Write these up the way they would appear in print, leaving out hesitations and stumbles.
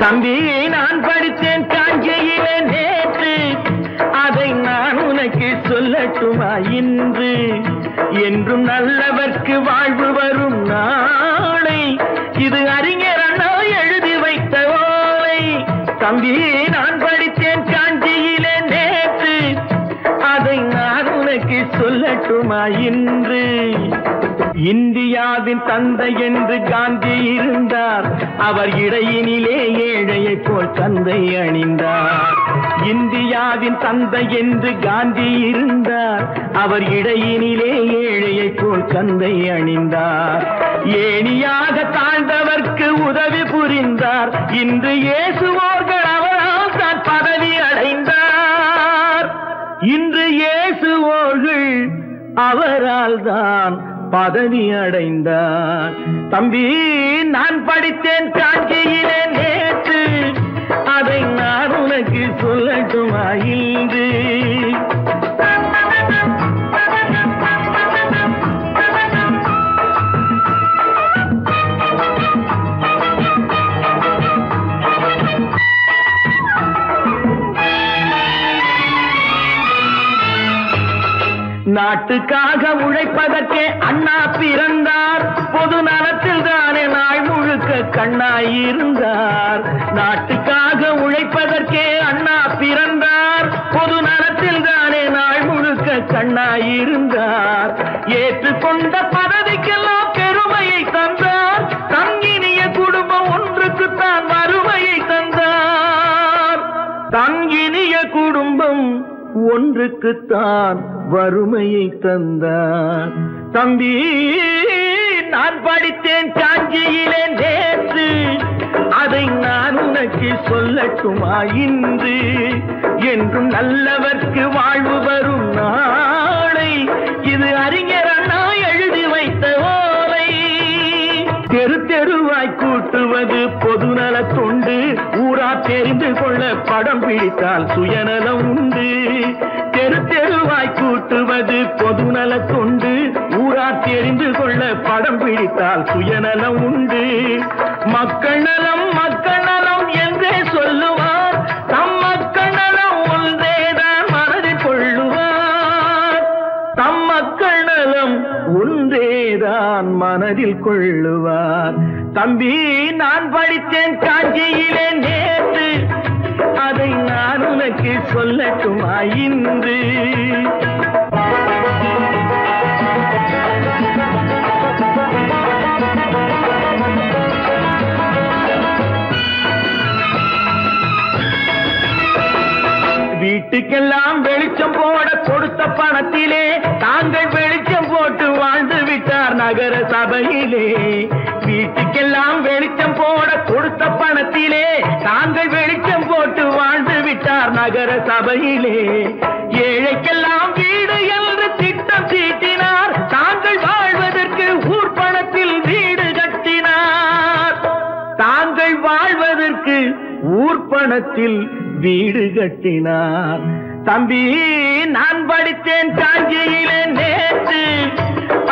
தம்பி நான் படித்தேன் காஞ்சியிலே நேற்று, அதை நான் உனக்கு சொல்லட்டுமா இன்று? என்றும் நல்லவர்க்கு வாழ்வு வரும் நாளை, இது அறிஞர் அண்ணா எழுதி வைத்த ஓலை. தம்பி நான் படித்தேன் காஞ்சியிலே நேற்று, அதை நான் உனக்கு சொல்லட்டுமா இன்று? இந்தியாவின் தந்தை என்று காந்தி இருந்தார், அவர் இடையினிலே ஏழையை போல் தந்தை அணிந்தார். இந்தியாவின் தந்தை என்று காந்தி இருந்தார், அவர் இடையினிலே ஏழையை போல் தந்தை அணிந்தார். ஏணியாக தாழ்ந்தவர்க்கு உதவி புரிந்தார், இன்று இயேசுவோர்கள் அவரால் தான் பதவி அடைந்தார். இன்று இயேசுவோர்கள் அவரால் தான் பதவி அடைந்தார். தம்பி நான் படித்தேன் காஞ்சியிலே நேற்று, அதை நான் உனக்கு சொல்லட்டுமா இன்று? நாட்டுக்காக உழைப்பதற்கே அண்ணா பிறந்தார், பொது நலத்தில் தானே நாள் முழுக்க கண்ணாயிருந்தார். நாட்டுக்காக உழைப்பதற்கே அண்ணா பிறந்தார், பொது நலத்தில் தானே நாள் முழுக்க கண்ணாயிருந்தார். ஏற்றுக்கொண்ட பதவிக்கெல்லாம் பெருமையை தந்தார், தங்கினிய குடும்பம் ஒன்றுக்குத்தான் வறுமையை தந்தார். தங்கினிய குடும்பம் ஒன்றுக்குத்தான் வறுமையை தந்தார். தம்பி நான் படித்தேன் காஞ்சியிலே நேற்று, அதை நான் உனக்கு சொல்லட்டுமா இன்று? என்றும் நல்லவர்க்கு வாழ்வு வரும் நாளை, இது அறிஞர் அண்ணா எழுதி வைத்த ஓலை. தெரு தெருவாய் கூட்டுவது பொதுநல தொண்டு, ஊரா தெரிந்து கொள்ள படம் பிடித்தால் சுயநலம் உண்டு. தெரு தெருவாய் கூட்டுவது பொதுநல தொண்டு, ஊரா தெரிந்து கொள்ள படம் பிடித்தால் சுயநலம் உண்டு. மக்கள் நலம் என்றே சொல்லுவார், தம் மக்கள் நலம் ஒன்றேதான் மனதில் கொள்ளுவார். தம் மக்கள் நலம் ஒன்றேதான் மனதில் கொள்ளுவார். தம்பி நான் படித்தேன் காஞ்சியிலே நேற்று, அதை நான் உனக்கு சொல்லட்டுமா இன்று? வீட்டுக்கெல்லாம் வெளிச்சம் போட கொடுத்த பணத்திலே தாங்கள் வெளிச்சம் போட்டு வாழ்ந்து விட்டார் நகர சபையிலே. வீட்டுக்கெல்லாம் வெளிச்சம் போட கொடுத்த பணத்திலே தாங்கள் வெளிச்சம் போட்டு வாழ்ந்து விட்டார் நகர சபையிலே. ஏழைக்கெல்லாம் வீடு என்று திட்டம் தீட்டினார், தாங்கள் வாழ்வதற்கு ஊர் பணத்தில் வீடு கட்டினார். தாங்கள் வாழ்வதற்கு ஊர் பணத்தில் வீடு கட்டினார். தம்பி நான் படித்தேன் காஞ்சியிலே நேற்று,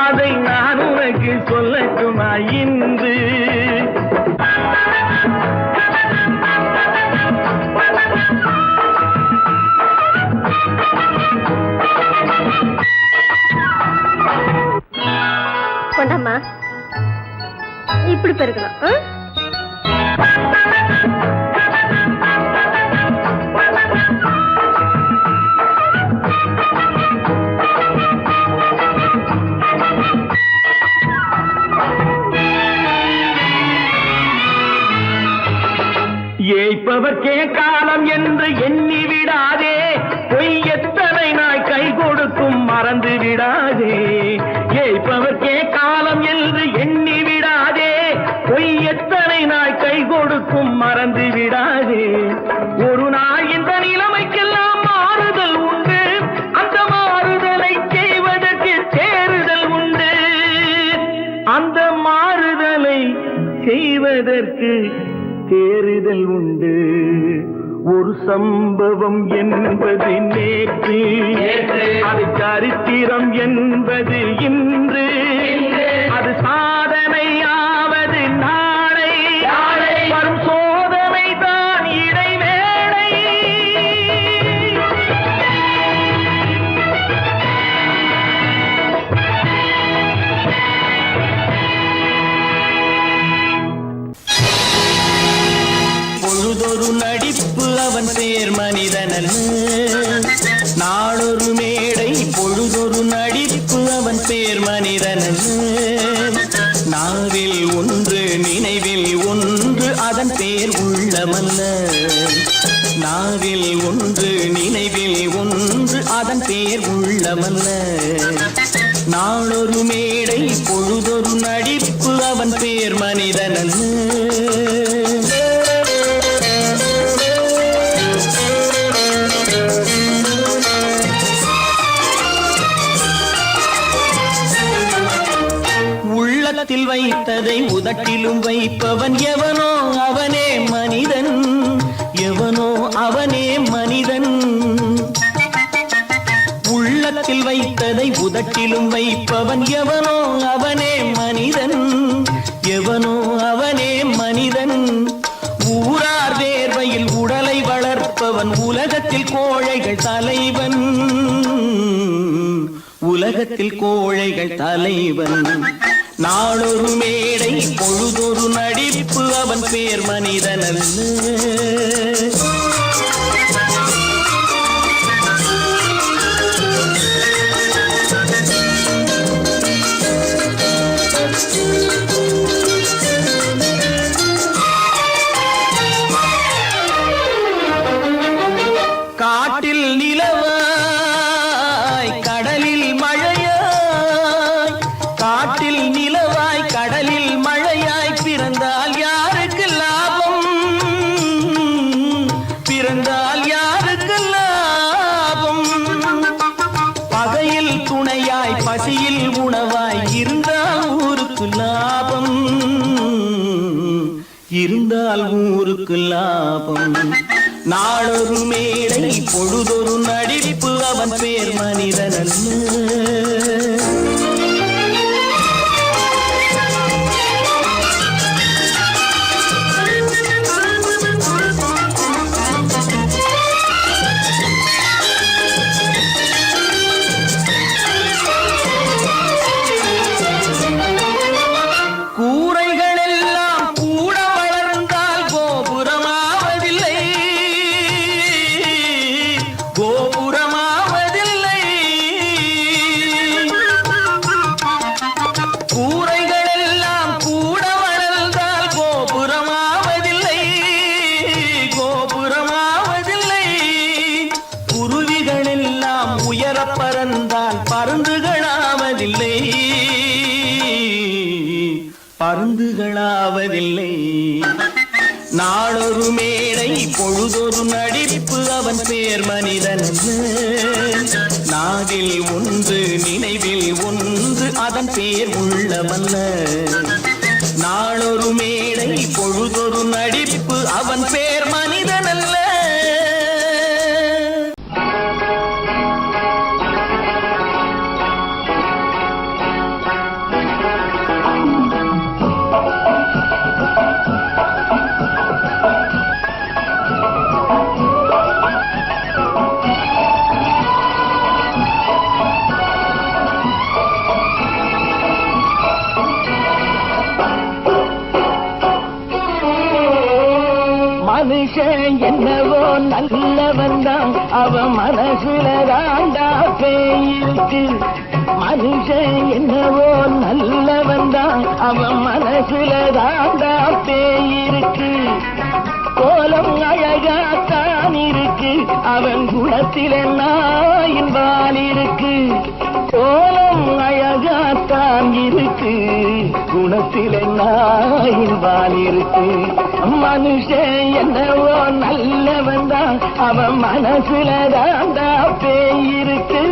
அதை நான் உனக்கு சொல்லட்டுமா இன்று? கொண்டாமா இப்படி பெருக்கணும். ஏய்ப்பவர்க்கே காலம் என்று எண்ணி விடாதே, பொய் எத்தனை நாய் கை கொடுக்கும் மறந்து விடாதே. ஏய்ப்பவர்க்கே காலம் என்று எண்ணி விடாதே, பொய் எத்தனை நாய் கை கொடுக்கும் மறந்து விடாதே. ஒரு நாள் இந்த நிலைமைக்கெல்லாம் மாறுதல் உண்டு, அந்த மாறுதலை செய்வதற்கு தேறுதல் உண்டு. அந்த மாறுதலை செய்வதற்கு தேறுதல் உண்டு. ஒரு சம்பவம் என்பது நேற்று, அது சரித்திரம் என்பது இன்று, அது சாதனையாவது நாளை. வரும் சோதனை பேர் மனிதன் நாவில் ஒன்று நினைவில் ஒன்று அதன் பேர் உள்ளமல்ல நாவில் ஒன்று நினைவில் ஒன்று அதன் பேர் உள்ளமல்ல நாளொரு மேடை பொழுதொரு நடிப்பு அவன் பேர் மனிதன் உள்ளத்தில் வைத்ததை உதட்டிலும் வைப்பவன் எவனோ அவனே மனிதன் எவனோ அவனே மனிதன் உள்ளத்தில் வைத்ததை உதட்டிலும் வைப்பவன் எவனோ அவனே மனிதன் எவனோ அவனே மனிதன் ஊரார் வேர்வையில் உடலை வளர்ப்பவன் உலகத்தில் கோழைகள் தலைவன் உலகத்தில் கோழைகள் தலைவன் நாளொரு மேடை பொழுதொரு நடிப்பு அவன் பேர் மனிதன் காட்டில் நிலவாய் கடலில் மழையாய் காட்டில் நிலவாய் கடலில் மழையாய் பிறந்தால் யாருக்கு லாபம் பிறந்தால் யாருக்கு லாபம் பகையில் துணையாய் பசியில் உணவாய் இருந்தால் ஊருக்கு லாபம் இருந்தால் ஊருக்கு லாபம் நாளொரு மேடை பொழுதொரு நடிப்பு அவன் பேர் மனிதன் பறந்தால் பருந்துகளாவதில்லை பருந்துகளாவதில்லை நாளொரு மேடை பொழுதொரு நடிப்பு அவன் பேர் மனிதன் நாவில் ஒன்று நினைவில் ஒன்று அதன் பேர் உள்ளமல்ல நாளொரு மேடை பொழுதொரு நடிப்பு அவன் பேர் மனிதன் அல்ல மனுஷன் என்னவோ நல்லவன் தான் அவன் மனசுல தாண்டா பேயிருக்கு மனுஷன் என்னவோ நல்லவன் தான் அவன் மனசுல தாண்டா பேயிருக்கு கோலம் அழகாத்தான் இருக்கு அவன் குணத்தில நாயின் வால் இருக்கு கோலம் அழகாத்தான் இருக்கு குணத்தில நாயின் வால் இருக்கு மனுஷன் என்னவோ நல்லவன் தான் அவன் மனசுல தாண்டா பேயிருக்கு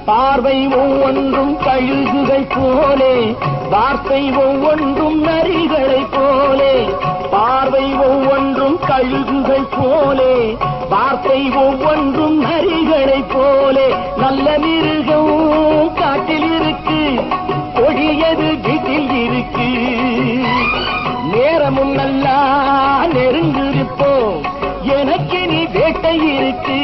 பார்வை ஒவ்வொன்றும் கழுகுகள் போலே வார்த்தை ஒவ்வொன்றும் நரிகளை போலே பார்வை ஒவ்வொன்றும் கழுகுகள் போலே வார்த்தை ஒவ்வொன்றும் நரிகளை போலே நல்ல மிருகம் காட்டில் இருக்கு கொடியது வீட்டில் இருக்கு நேரமும் நல்லா நெருங்கிருப்போம் எனக்கு நீ வேட்டை இருக்கு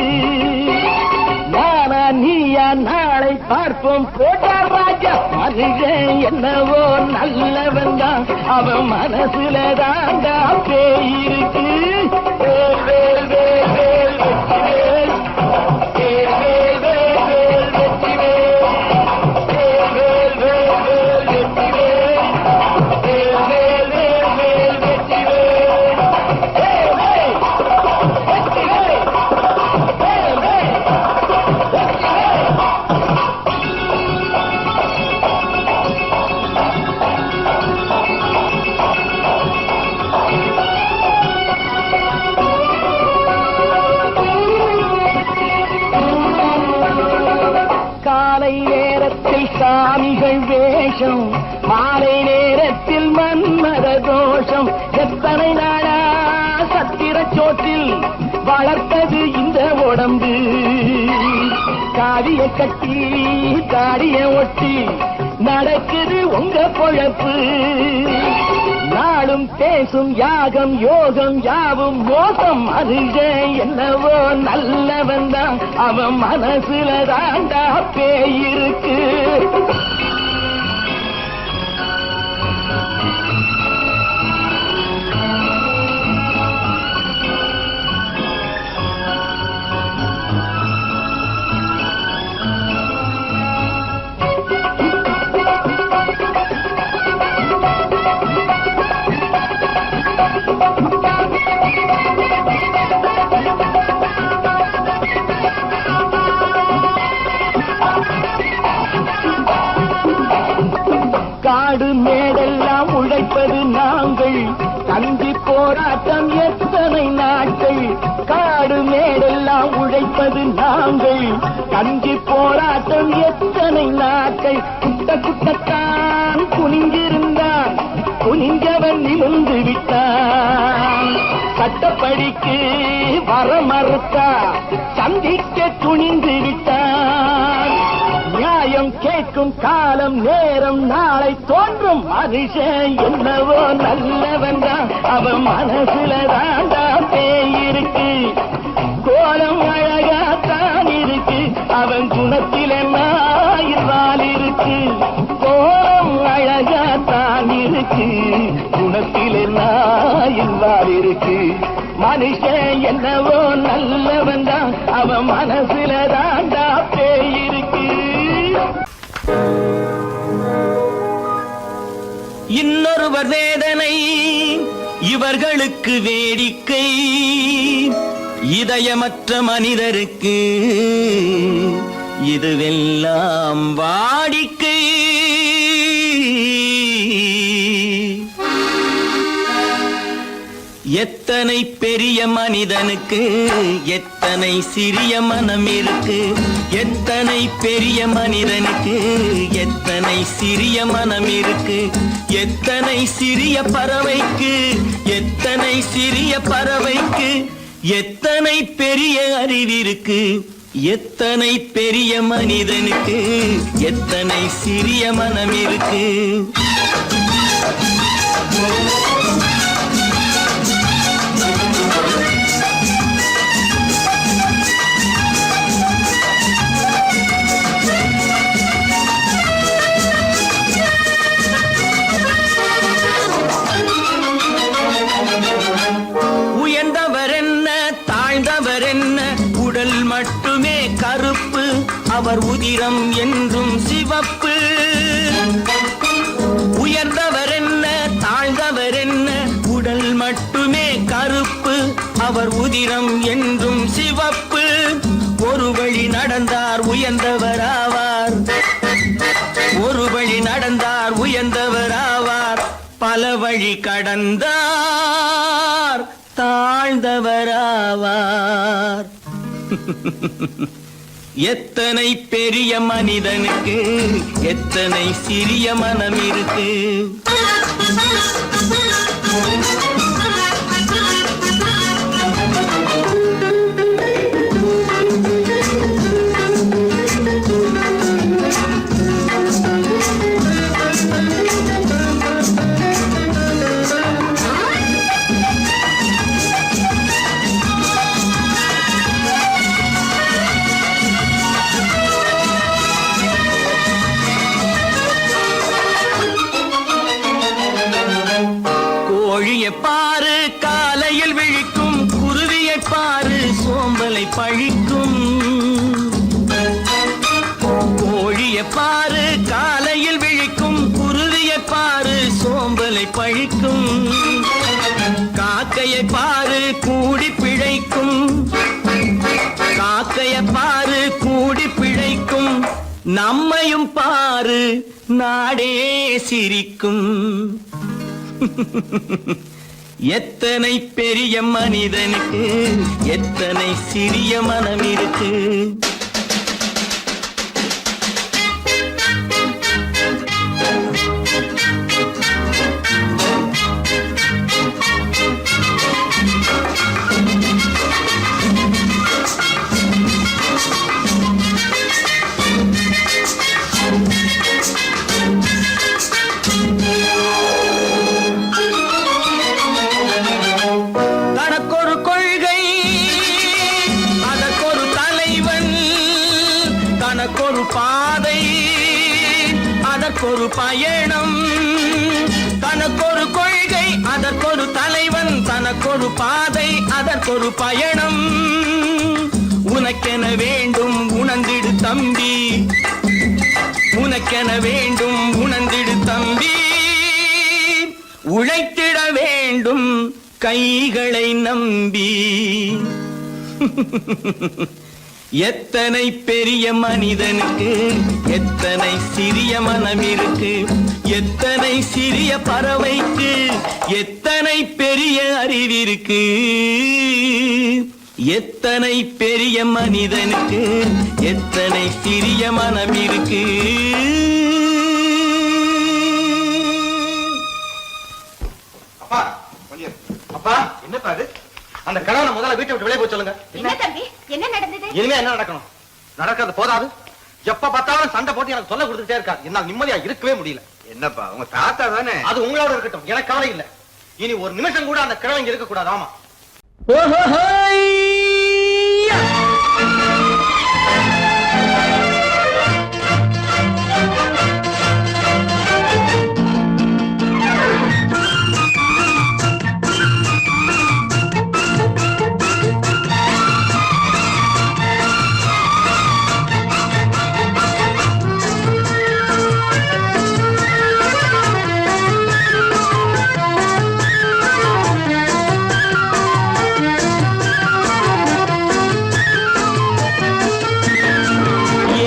நானா நீயா நாளை பார்ப்போம் போட்டார் ராஜா மனுஷன் என்னவோ நல்லவன் தான், அவன் மனசுல தாண்டா பேயிருக்கு. வேல் வேல் வேல் வேல் வெற்றிவேல், வேல் வேல் வேல் வேல் வெற்றிவேல், வேல் வேல் வேல் வேல் வெற்றிவேல், வேல் வேல் வேல் வேல் வெற்றிவேல், வேல் வேல் வெற்றிவேல், வேல் வேல் வெற்றிவேல். காலை நேரத்தில் சாமிகள் வேஷம், மாலை நேரத்தில் மன்மத தோஷம். எத்தனை நாளா சத்திர சோற்றில் வளர்த்தது இந்த உடம்பு. காவிய கட்டி தாடிய ஒட்டி நடக்குது உங்க பொழப்பு. நாளும் பேசும் யாகம் யோகம் யாவும் மோசம். மனுஷன் என்னவோ நல்லவன் தான், அவன் மனசுல தாண்டா பேயிருக்கு. காடு மேடெல்லாம் உழைப்பது நாங்கள், கஞ்சி போராட்டம் எத்தனை நாட்கள். காடு மேடெல்லாம் உழைப்பது நாங்கள், கஞ்சி போராட்டம் எத்தனை நாட்கள். குட்ட குட்டத்தான் குனிஞ்சிருந்தான், குனிஞ்சவன் நிமிர்ந்து விட்டான். சட்டப்படிக்கு வர மறுத்தா, சந்திக்க துணிந்து விட்டான். நியாயம் கேட்கும் காலம் நேரம் நாளை தோன்றும். மனுஷன் என்னவோ நல்லவன் தான், அவன் மனசுல தாண்டா பேயிருக்கு. கோலம் அழகாத்தான் இருக்கு, அவன் குணத்தில் என்னாயிரால் இருக்கு. கோலம் அழகாத்தான் இருக்கு, குணத்தில் என்னாயிரால் இருக்கு. மனுஷன் என்னவோ நல்லவன் தான், அவன் மனசுல தாண்டா பேயிருக்கு. இன்னொருவர் வேதனை இவர்களுக்கு வேடிக்கை, இதயமற்ற மனிதருக்கு இதுவெல்லாம் வாடிக்கை. எத்தனை பெரிய மனிதனுக்கு எத்தனை சிறிய மனம் இருக்கு. எத்தனை பெரிய மனிதனுக்கு எத்தனை சிறிய மனம் இருக்கு. எத்தனை சிறிய பறவைக்கு எத்தனை சிறிய பறவைக்கு எத்தனை பெரிய அறிவிருக்கு. எத்தனை பெரிய மனிதனுக்கு எத்தனை சிறிய மனம் இருக்கு. உயர்ந்தவர் என்ன தாழ்ந்தவர் என்ன, உடல் மட்டுமே கருப்பு, அவர் உதிரம் என்றும் சிவப்பு. உயர்ந்தவர் என்ன தாழ்ந்தவர் என்ன, உடல் மட்டுமே கருப்பு, அவர் உதிரம் என்றும் சிவப்பு. ஒரு வழி நடந்தார் உயர்ந்தவராவார், ஒரு வழி நடந்தார் உயர்ந்தவராவார். பல வழி கடந்தார் தாழ்ந்தவராவார். எத்தனை பெரிய மனிதனுக்கு எத்தனை சிறிய மனம் இருக்கு. பாரு காலையில் விழிக்கும், குருவியை பாரு சோம்பலை பழிக்கும், காக்கையை பாரு கூடி பிழைக்கும், காக்கையை பாரு கூடி பிழைக்கும், நம்மையும் பாரு நாடே சிரிக்கும். எத்தனை பெரிய மனிதனுக்கு எத்தனை சிறிய மனம் இருக்கு. தனக்கொரு கொள்கை அதற்கொரு தலைவன், தனக்கொரு பாதை அதற்கொரு பயணம், தனக்கொரு கொள்கை அதற்கொரு தலைவன், தனக்கொரு பாதை அதற்கொரு பயணம். உனக்கென வேண்டும் உணர்ந்திடு தம்பி, உனக்கென வேண்டும் உணர்ந்திடு தம்பி, உழைத்திட வேண்டும் கைகளை நம்பி. எத்தனை பெரிய மனிதனுக்கு எத்தனை சிறிய மனம் இருக்கு, எத்தனை சிறிய பறவைக்கு எத்தனை பெரிய அறிவிருக்கு. எத்தனை பெரிய மனிதனுக்கு எத்தனை சிறிய மனம் இருக்கு. அப்பா கொஞ்சம். அப்பா என்னப்பா அது? அந்த கணவனை முதல்ல வீட்டை விட்டு வெளியே போய் சொல்லுங்க. என்ன தம்பி, என்ன நடந்தது? இனிமே என்ன நடக்கணும்? நடக்கிறது போதாது, எப்ப பார்த்தாலும் சண்டை போட்டு எனக்கு சொல்ல கொடுத்துட்டே இருக்கா. என்னால் நிம்மதியா இருக்கவே முடியல. என்னப்பா உங்க தாத்தா தானே? அது உங்களோட இருக்கட்டும், எனக்கு கவலை இல்லை. இனி ஒரு நிமிஷம் கூட அந்த கிழவன் இங்க இருக்க கூடாது. ஆமா.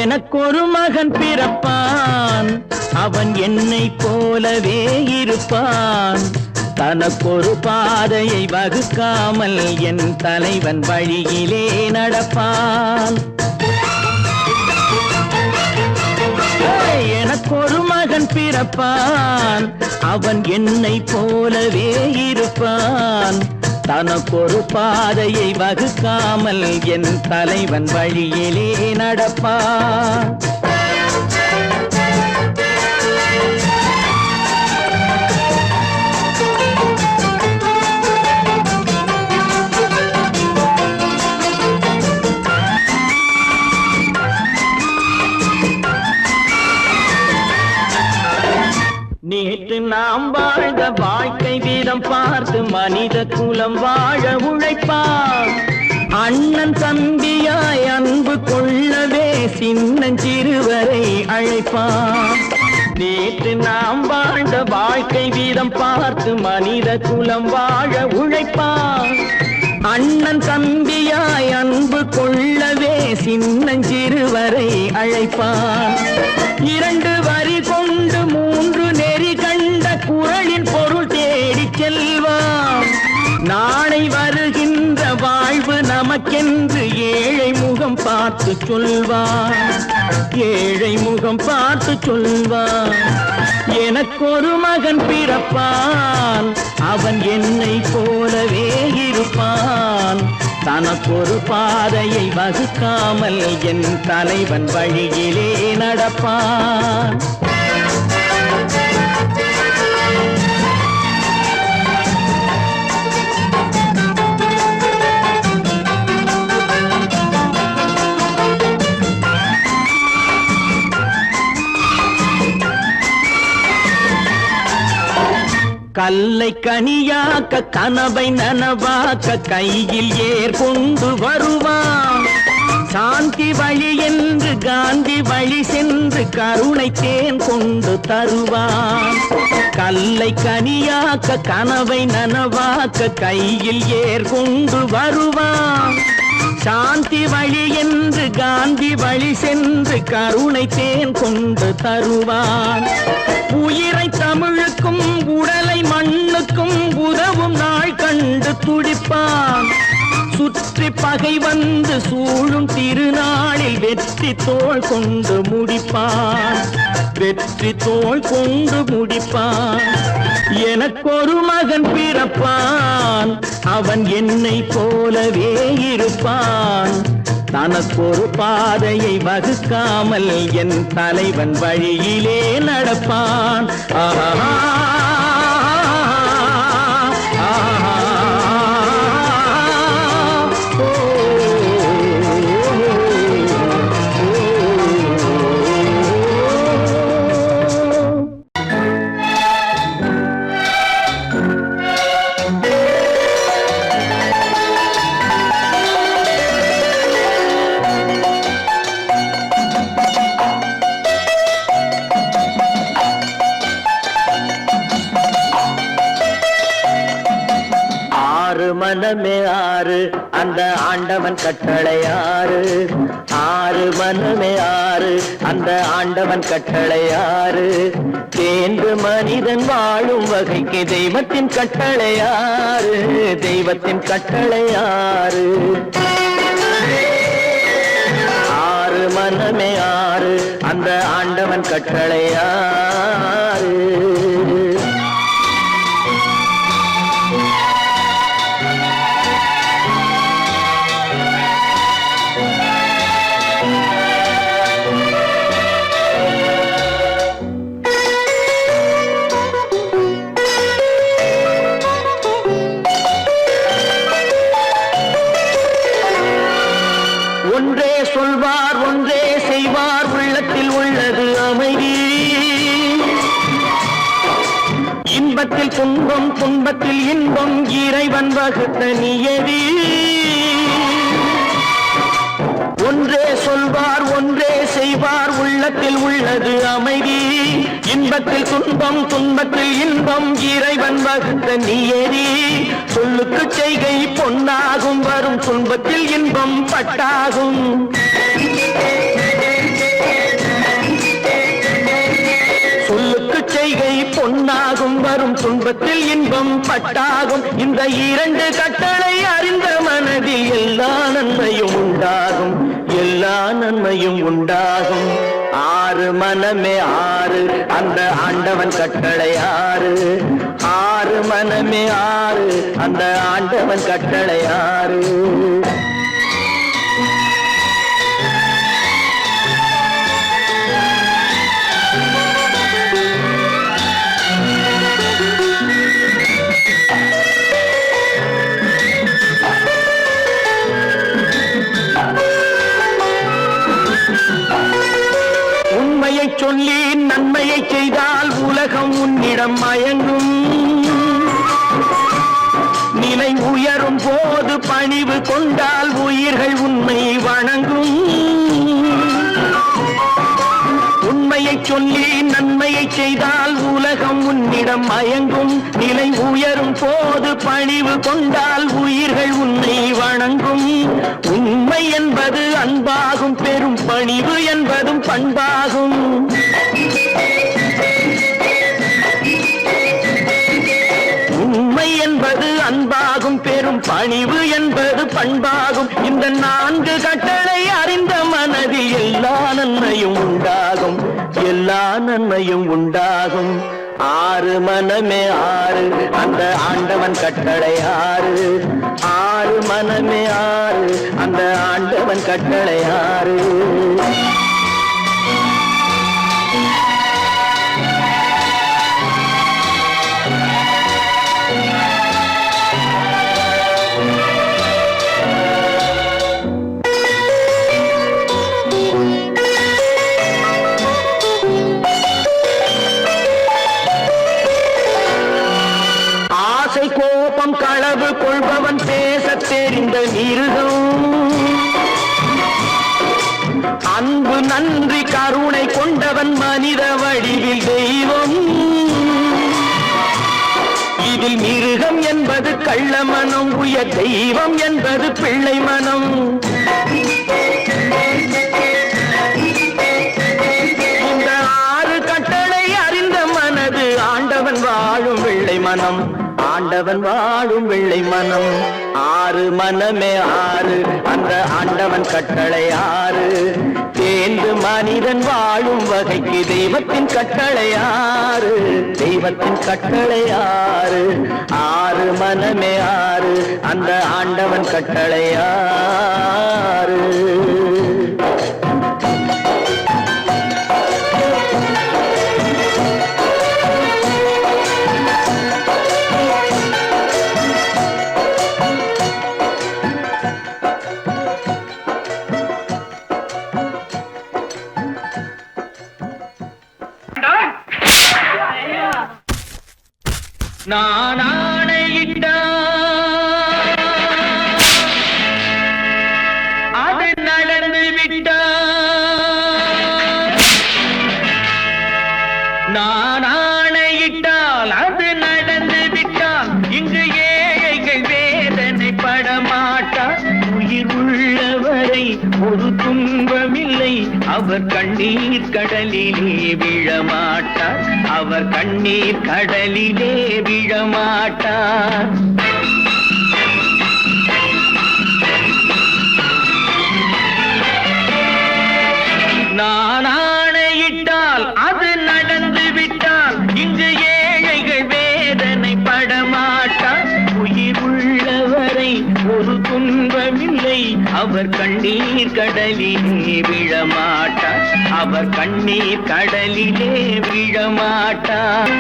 எனக்கொரு மகன் பிறப்பான், அவன் என்னை போலவே இருப்பான், தனக்கொரு பாதையை வகுக்காமல் என் தலைவன் வழியிலே நடப்பான். எனக்கொரு மகன் பிறப்பான், அவன் என்னை போலவே இருப்பான், தனக்கொரு பாதையை வகுக்காமல் என் தலைவன் வழியிலே நடப்பான். நேற்று நாம் வாழ்ந்த வாழ்க்கை வீதம் பார்த்து மனித குலம் வாழ உழைப்பான், அண்ணன் தம்பியாய் அன்பு கொள்ளவே சின்னஞ்சிறுவரை அழைப்பான். நேற்று நாம் வாழ்ந்த வாழ்க்கை வீதம் பார்த்து மனித குலம் வாழ உழைப்பான், அண்ணன் தம்பியாய் அன்பு கொள்ளவே சின்னஞ்சிறுவரை அழைப்பான். இரண்டு வரி கொண்டு மூன்று நெறி கண்ட குறளின் பொருள் தேடி செல்வான், நாளை வருகின்ற வாழ்வு நமக்கென்று ஏழை முகம் பார்த்து சொல்வான், ஏழை முகம் பார்த்து சொல்வான். எனக்கொரு மகன் பிறப்பான், அவன் என்னை போலவே இருப்பான், தனக்கொரு பாதையை வகுக்காமல் என் தலைவன் வழியிலே நடப்பான். கல்லை கனியாக்க கனவை நனவாக்க கையில் ஏர் கொண்டு வருவான், சாந்தி வழி என்று காந்தி வழி சென்று கருணை தேன் கொண்டு தருவான். கல்லை கனியாக்க கனவை நனவாக்க கையில் ஏர் கொண்டு வருவான். சாந்தி வழி என்று காந்தி வழி சென்று கருணை தேன் கொண்டு தருவான். உயிரை தமிழுக்கும் உடலை மண்ணுக்கும் உதவும் நாள் கண்டு துடிப்பான். சுற்றி பகை வந்து சூழும் திருநாளில் வெற்றி தோள் கொண்டு முடிப்பான். வெற்றி தோள் கொண்டு முடிப்பான். எனக்கொரு மகன் பிறப்பான், அவன் என்னை போலவே இருப்பான். தனக்கொரு பாதையை வகுக்காமல் என் தலைவன் வழியிலே நடப்பான். ஆஹா மனமே ஆறு அந்த ஆண்டவன் கட்டளை ஆறு. ஆறு மனமே ஆறு அந்த ஆண்டவன் கட்டளை ஆறு. தேர்ந்து மனிதன் வாழும் வகைக்கு தெய்வத்தின் கட்டளை ஆறு. தெய்வத்தின் கட்டளை ஆறு. ஆறு மனமே ஆறு அந்த ஆண்டவன் கட்டளை ஆறு. ஒன்றே சொல்வார் ஒன்றே செய்வார், உள்ளத்தில் உள்ளது அமைதி. இன்பத்தில் துன்பம் துன்பத்தில் இன்பம் இறைவன் வகுத்த நியதி. ஒன்றே சொல்வார் ஒன்றே செய்வார், உள்ளத்தில் உள்ளது அமைதி. இன்பத்தில் துன்பம் துன்பத்தில் இன்பம் இறைவன் வகுத்த நியதி. சொல்லுக்கு செய்கை பொன்னாகும், வரும் துன்பத்தில் இன்பம் பட்டாகும். சொல்லுக்கு செய்கை பொன்னாகும், வரும் துன்பத்தில் இன்பம் பட்டாகும். இந்த இரண்டு கட்டளை அறிந்த மனதில் எல்லா நன்மையும் உண்டாகும். எல்லா நன்மையும் உண்டாகும். ஆறு மனமே ஆறு அந்த ஆண்டவன் கட்டளை ஆறு. ஆறு மனமே ஆறு அந்த ஆண்டவன் கட்டளை ஆறு. உண்மையை சொல்லி நன்மையை செய்தால் உலகம் உன்னிடம் மயங்கும். நிலை உயரும் போது பணிவு கொண்டால் உயிர்கள் உன்னை வணங்கும். உண்மையை சொல்லி நன்மையை செய்தால் உலகம் உன்னிடம் மயங்கும். நிலை உயரும் போது பணிவு கொண்டால் உயிர்கள் உன்னை வணங்கும். உண்மை என்பது அன்பாகும், பெரும் பணிவு என்பதும் பண்பாகும். உண்மை என்பது அன்பாகும், பெரும் பணிவு என்பது பண்பாகும். இந்த நான்கு கட்டளை அறிந்த மனதில் எல்லா நன்மையும் உண்டாகும். எல்லா நன்மையும் உண்டாகும். ஆறு மனமே ஆறு அந்த ஆண்டவன் கட்டளை ஆறு. ஆறு மனமே ஆறு அந்த ஆண்டவன் கட்டளை ஆறு. கோபம் களவு கொள்பவன் பேச தெரிந்த மிருகம். நன்றி கருணை கொண்டவன் மனித வடிவில் தெய்வம். இதில் மிருகம் என்பது கள்ள மனம், உயர் தெய்வம் என்பது பிள்ளை மனம். இந்த 6 கட்டளை அறிந்த மனது ஆண்டவன் வாழும் வெள்ளை மனம், ஆண்டவன் வாழும் வெள்ளை மனம். 6 மனமே 6, அந்த ஆண்டவன் கட்டளை 6. தேர்ந்து மனிதன் வாழும் வகைக்கு தெய்வத்தின் கட்டளை 6, தெய்வத்தின் கட்டளை 6. 6 மனமே 6, அந்த ஆண்டவன் கட்டளை 6. நான் ஆணையிட்டால் அது நடந்து விட்டால், நான் ஆணையிட்டால் அது நடந்து விட்டால், இங்கு ஏழைகள் வேதனைப்பட மாட்டார். உயிர் உள்ளவரை ஒரு துன்பமில்லை, அவர் கண்ணீர் கடலிலே விழமாட்டார், அவர் கண்ணீர் கடலிலே விழமாட்டார். நான் ஆணையிட்டால் அது நடந்து விட்டால், இங்கு ஏழைகள் வேதனைப்பட மாட்டார். உயிர் உள்ளவரை ஒரு துன்பமில்லை, அவர் கண்ணீர் கடலிலே விழமாட்டார், அவர் கண்ணீர் கடலிலே விழமாட்டார்.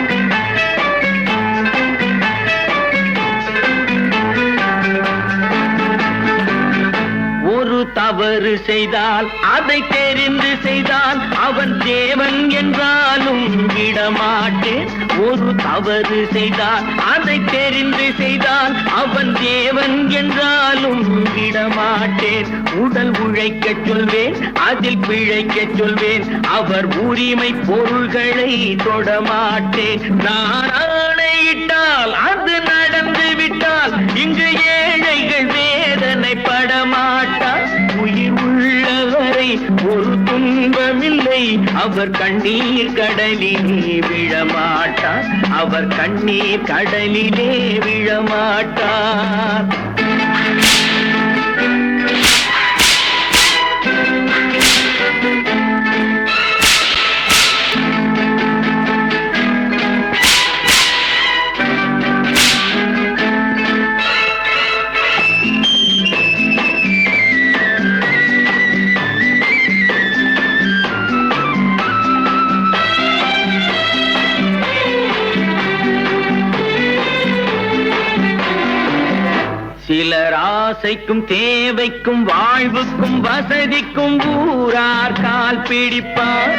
ஒரு தவறு செய்தால் அதை தெரிந்து செய்தால் அவன் தேவன் என்றாலும் விடமாட்டேன். ஒரு தவறு செய்தால் அதை தெரிந்து செய்தால் அவன் தேவன் என்றாலும் விடமாட்டேன். உடல் உழைக்கச் சொல்வேன், அதில் பிழைக்கச் சொல்வேன், அவர் உரிமை பொருள்களை தொடமாட்டேன். நான் ஆணையிட்டால் அது நடந்து விட்டால், இங்கு ஏழைகள் வேதனைப்பட மாட்டார். உயிர் உள்ளவரை ஒரு துன்பமில்லை, அவர் கண்ணீர் கடலிலே விழமாட்டார், அவர் கண்ணீர் கடலிலே விழமாட்டார். சிலர் ஆசைக்கும் தேவைக்கும் வாழ்வுக்கும் வசதிக்கும் ஊரார் கால் பிடிப்பார்.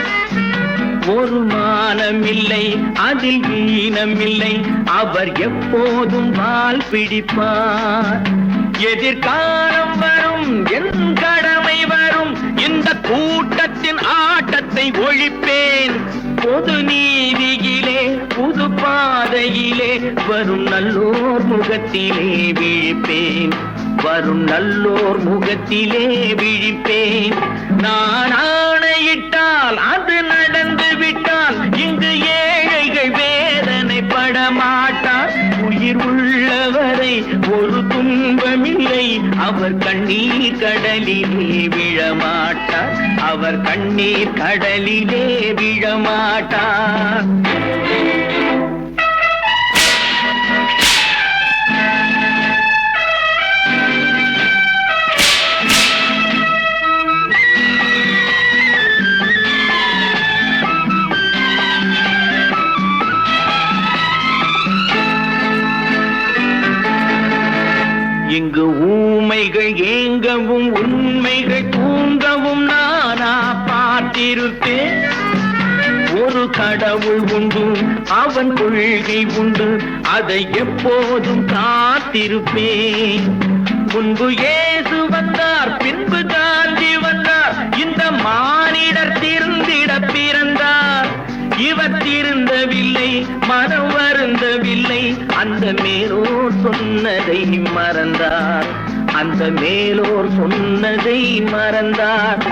ஒரு மானமில்லை, அதில் ஈனமில்லை, அவர் எப்போதும் வால் பிடிப்பார். எதிர்காலம் வரும், என் கடமை வரும், இந்த கூட்டத்தின் ஆட்டத்தை ஒழிப்பேன். பொது நீதியிலே புது பாதையிலே வரும் நல்லோர் முகத்திலே விழிப்பேன், வரும் நல்லோர் முகத்திலே விழிப்பேன். நான் ஆணையிட்டால் அது நடந்து விட்டால், இங்கு ஏழைகள் வேதனைப்பட மாட்டார். உயிர் உள்ளவரை ஒரு துன்பமில்லை, அவர் கண்ணீர் கடலிலே விழமாட்டார், அவர் கண்ணீர் கடலிலே விழமாட்டார். இங்கு ஊமைகள் ஏங்கவும் உண்மைகள் தூங்கவும் நானா பார்த்திருப்பேன். ஒரு கடவுள் உண்டு, அவன் கொள்கை உண்டு, அதை எப்போதும் காத்திருப்பேன். முன்பு இயேசு வந்தார், பின்பு காந்தி வந்தார், இந்த மானிடர் திருந்திட பிறந்தார். இவர் திருந்தவில்லை, மனம் வருந்தவில்லை, அந்த மேலோர் சொன்னதை மறந்தார், அந்த மேலோர் சொன்னதை மறந்தார்.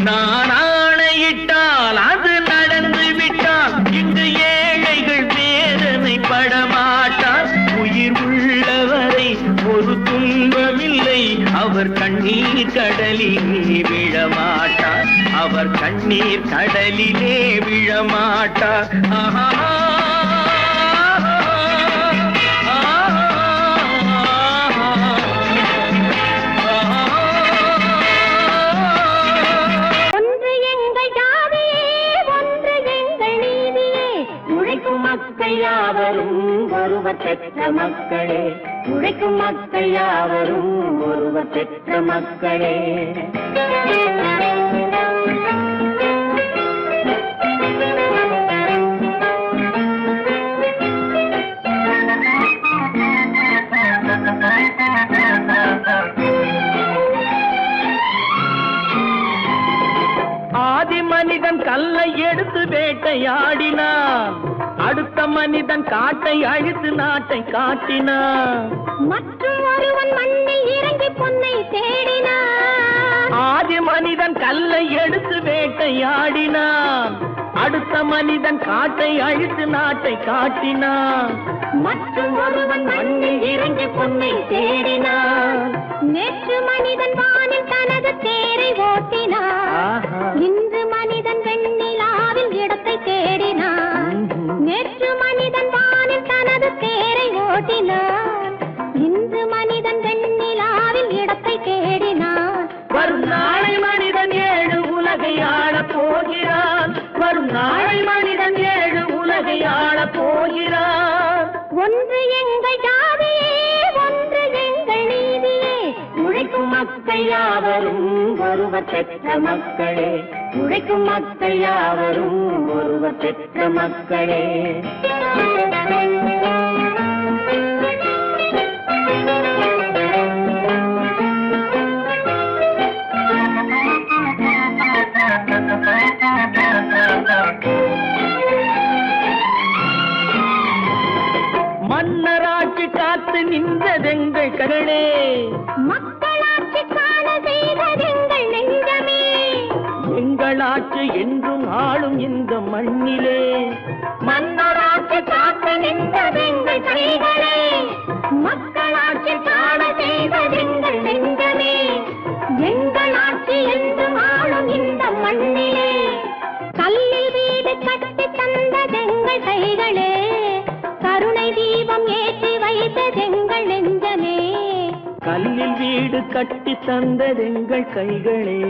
நான் ஆணையிட்டால் அது நடந்து விட்டால் இங்கு ஏழைகள் வேதனை படமாட்டார். உயிர் உள்ளவரை ஒரு துன்பமில்லை, அவர் கண்ணீர் கடலிலே விழமாட்டார், அவர் கண்ணீர் கடலிலே விழமாட்டார். ஆஹா யாவரும் ஒருவர் பெற்ற மக்களே, உழைக்கும் மக்கள் யாவரும் ஒருவர் பெற்ற மக்களே. ஆதி மனிதன் கல்லை எடுத்து வேட்டையாடினான், அடுத்த மனிதன் காட்டை அழித்து நாட்டை காட்டினான். மற்றும் ஒருவன் மண்ணில் இறங்கி பொன்னை தேடினான். ஆதி மனிதன் கல்லை எடுத்து வேட்டையாடினான், அடுத்த மனிதன் காட்டை அழித்து நாட்டை காட்டினான். மற்றும் ஒருவன் மண்ணில் இறங்கி பொன்னை தேடினான். நேற்று மனிதன் வானில் தனது தேரை ஓட்டினான், இன்று மனிதன் வெண்ணிலாவில் இடத்தை தேடினான். நேற்று மனிதன் வானில் தனது தேரை ஓட்டினான், இன்று மனிதன் வெண்ணிலாவில் இடத்தை தேடினான். வரும் நாளை மனிதன் ஏழு உலகை ஆளப் போகிறான், வரும் நாளை மனிதன் ஏழு உலகை ஆளப் போகிறான். ஒன்று எங்கள் ஜாதியே, ஒன்று எங்கள் நீதியே, உழைக்கும் மக்கள் யாவரும் ஒருவர் பெற்ற மக்களே, உழைக்கும் மக்கள் யாவரும் ஒருவர் பெற்ற மக்களே. மன்னராட்சி காத்து நின்றதெங்கள் கரணே, மக்களாட்சி காண செய்ததெங்கள் நெஞ்சமே, எங்களாட்சி என்றும் ஆளும் இந்த மண்ணிலே. மன்னராட்சி காத்து நின்றதெங்கள் கைகளே, மக்களாட்சி காண செய்ததெங்கள் நெஞ்சமே, எங்களாட்சி என்றும் ஆளும் இந்த மண்ணிலே. கல்லில் வீடு கட்டி தந்ததெங்கள் கைகளே, கருணை தீபம் ஏற்றி வைத்ததெங்கள் நெஞ்சமே. கல்லில் வீடு கட்டி தந்ததெங்கள் கைகளே,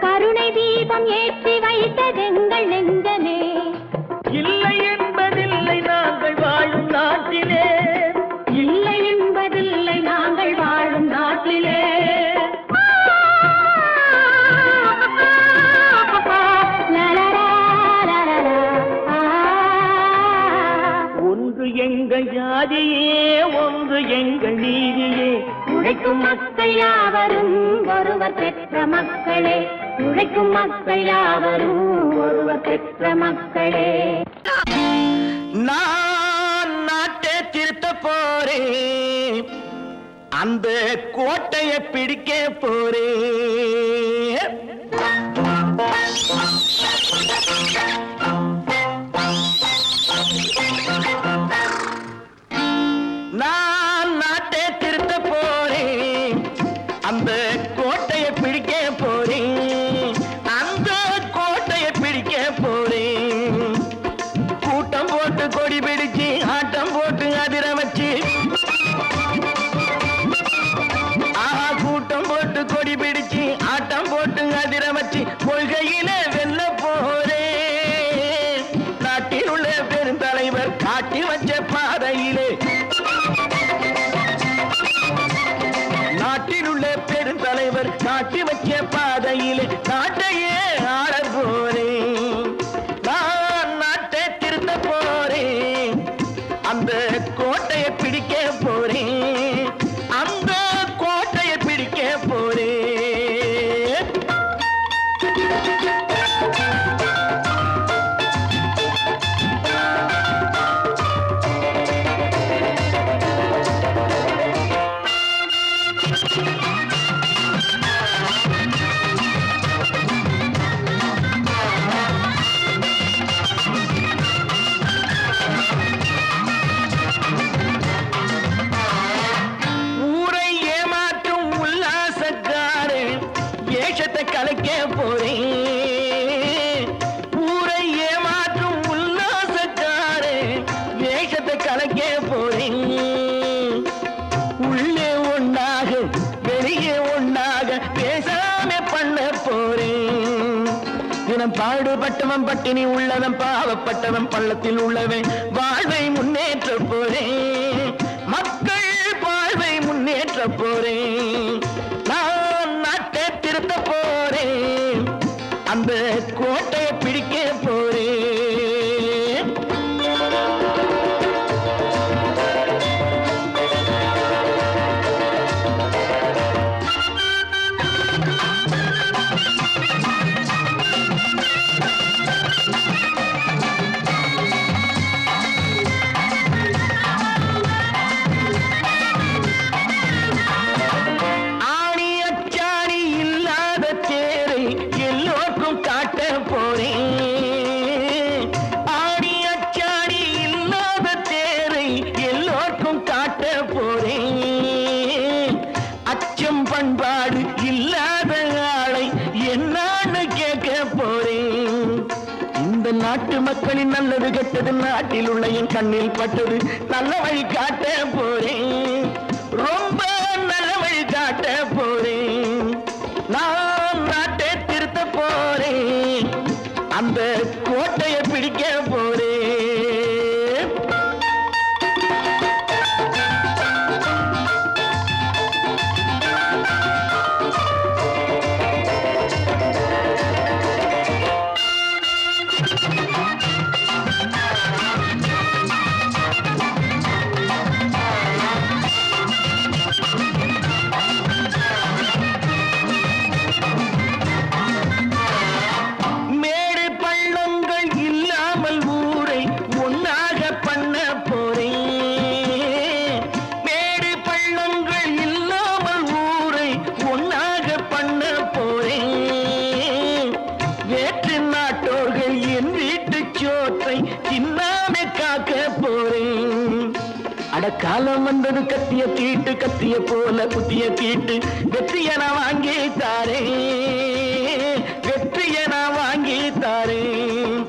கருணை தீபம் ஏற்றி வைத்ததெங்கள் நெஞ்சமே. இல்லை என்பதில்லை நாங்கள் வாழும் நாட்டிலே, இல்லை என்பதில்லை நாங்கள் வாழும் நாட்டிலே. ஒன்று எங்கள் ஜாதியே, ஒன்று எங்கள் நீதியே, உழைக்கும் மக்கள் யாவரும் ஒருவர் பெற்ற மக்களே, உழைக்கும் மக்கள் யாவரும் ஒருவர் பெற்ற மக்களே. நான் நாட்டை திருத்த போறேன், அந்த கோட்டையை பிடிக்க போறேன். நான் நாட்டை திருத்த போறேன், அந்த கோட்டையை பிடிக்க போறேன், அந்த கோட்டையை பிடிக்க போறேன். கூட்டம் போட்டு கொடி பிடிச்சு ஆட்டம் போட்டு அதிர வச்சு, கூட்டம் போட்டு கொடி பிடிச்சு ஆட்டம் போட்டு அதிர வச்சு கொள்கையில வெல்ல போறேன். நாட்டில் உள்ள பெருந்தலைவர் காட்டி வச்ச பாதையிலே, நாட்டில் உள்ள பெருந்தலைவர் காட்டி வச்ச பாதையிலே நாட்டையே ஆள போறேன். நான் நாட்டை திருத்த போறேன், அந்த கோட்டையை பிடிக்க போறேன், அந்த கோட்டையை கலைக்க போறேன். ஊரை ஏமாற்றும் உல்லாசக்காரே வேஷத்தை கலைக்க போறேன். உள்ளே ஒண்ணாக வெளியே ஒண்ணாக பேசாம பண்ண போறேன். தினம் பாடுபட்டவன் பட்டினி உள்ளவன் பாவப்பட்டவன் பள்ளத்தில் உள்ளவன் வாழ்வை முன்னேற்ற போறேன். மக்கள் வாழ்வை முன்னேற்ற போறேன். நான் நாட்டை திருத்த போறேன். அந்த கோட்டையை பிடிக்க போறேன். ஆணி அச்சாணி இல்லாத தேரை எல்லோருக்கும் காட்ட போறேன். ஆணி அச்சாணி இல்லாத தேரை எல்லோருக்கும் காட்ட போறேன். அச்சம் பண்பாடு இல்லாத ஆளை என்னான்னு கேட்க போறேன். இந்த நாட்டு மக்களின் நல்லது கெட்டது நாட்டில் உள்ள என் கண்ணில் பட்டது நல்ல வழி காட்ட போறேன். ரொம்ப நல்ல வழி காட்ட போறேன். நான் நாட்டை திருத்த போறேன். அந்த கோட்டையை பிடிக்க போறேன். மேடு பள்ளங்கள் இல்லாமல் ஊரை ஒன்னாக பண்ண போறேன். மேடு பள்ளங்கள் இல்லாமல் ஊரை ஒன்னாக பண்ண போறேன். வேற்று நாட்டோர்கள் என் வீட்டு சோற்றை தின்னாம காக்க போறேன். அடக்காலம் வந்தது கத்திய தீட்டு கத்திய போல குத்திய தீட்டு வெற்றிய நான் வாங்கி தாரேன். வெற்றிய நான் வாங்கி தாரேன்.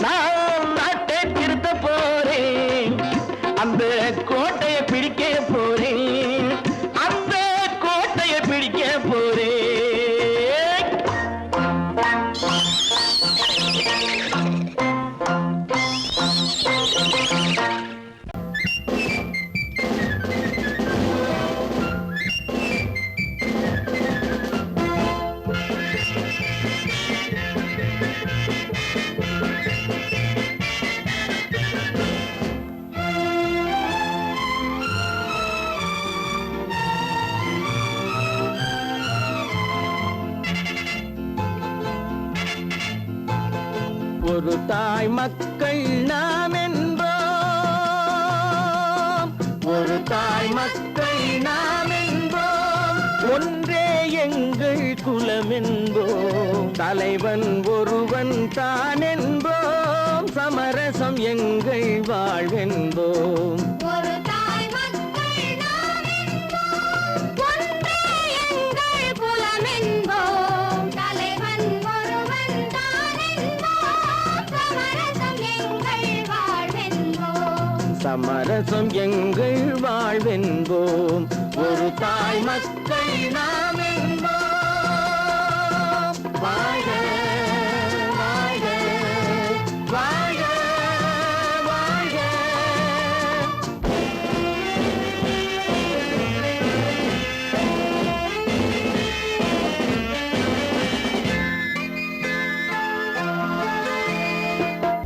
நான் நாட்டை திருத்த போறேன். அந்த கோட்டையை பிடிக்க போறேன். அந்த கோட்டையை பிடிக்க போறேன். ஒரு தாய் மக்கள் நாம் என்போம். ஒரு தாய் மக்கள் நாம் என்போம். ஒன்றே எங்கள் குலம் என்போம். தலைவன் ஒருவன் தான் என்போம். சமரசம் எங்கள் வாழ்வென்போம். ஒரு தாய் மக்கள் நாம் என்போம். ஒன்றே எங்கள் குலம் என்போம். தலைவன் ஒருவன் தான் என்போம். சமரசம் எங்கள் வாழ்வென்போம். சமரசம் எங்கள் வாழ்வென்போம். ஒரு தாய் மக்கள் நாம் என்போம். வாழ்க வாழ்க வாழ்க வாழ்க.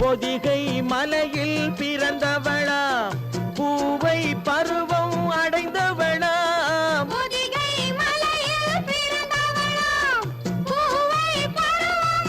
பொதிகை மலையில் பிறந்தவளா பூவை பருவம் அடைந்தவளா. பொதிகை மலையில் பிறந்தவளாம் பூவை பருவம்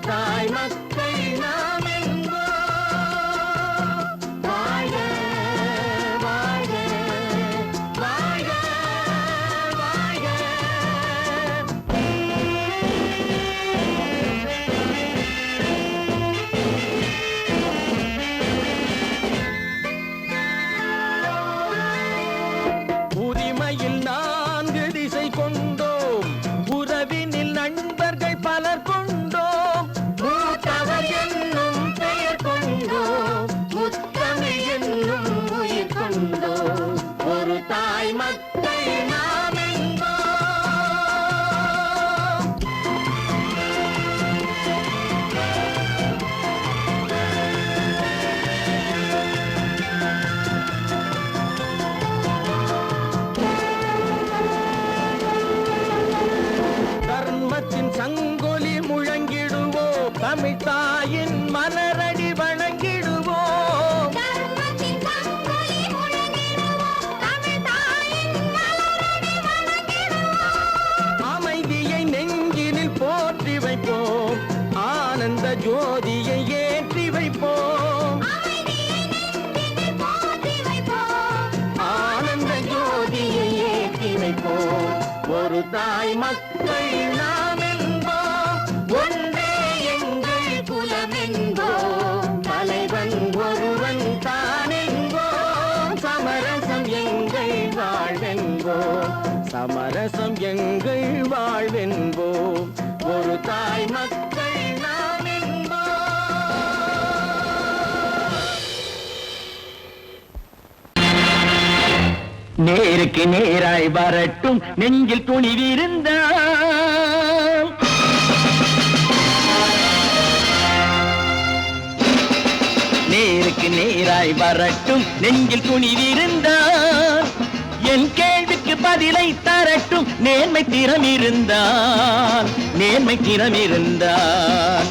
தாய் மக்கள் நாம் என்போம். வாழ வாழ வாழ வாழ. உரிமையில் 4 திசை கொண்டோம், உறவினில் நண்பர்கள் பலர் கொண்டோம், மூத்தவர் என்னும் பெயர் கொண்டோம், முத்தமிழ் என்னும் உயிர் கொண்டோம். ஒரு தாய் மக்கள் நாம் என்போம். தர்மத்தின் சங்கொலி முழங்கிடுவோம், தமிழ் தாயின் மலரடி வணங்கிடுவோம். தர்மத்தின் சங்கொலி முழங்கிடுவோம், தமிழ் தாயின் மலரடி வணங்கிடுவோம். அமைதியை நெஞ்சினில் போற்றி வைப்போம், ஆனந்த ஜோதியை ஏற்றி வைப்போம். அமைதியை நெஞ்சினில் போற்றி வைப்போம், ஆனந்த ஜோதியை ஏற்றி வைப்போம். ஒரு தாய் மக்கள் நாம் என்போம், ஒன்றே எங்கள் குலம் என்போம். தலைவன் ஒருவன் தான் என்போம், சமரசம் எங்கள் வாழ்வென்போம். சமரசம் எங்கள் வாழ்வென்போம். ஒரு தாய் மக்கள் நாம் என்போம். நேருக்கு நேராய் வரட்டும் நெஞ்சில் துணிவிருந்தால், நேருக்கு நேராய் வரட்டும் நெஞ்சில் துணிவிருந்தால், என் கேள்விக்கு பதிலை தரட்டும் நேர்மை திறம் இருந்தால், நேர்மை திறம் இருந்தால்.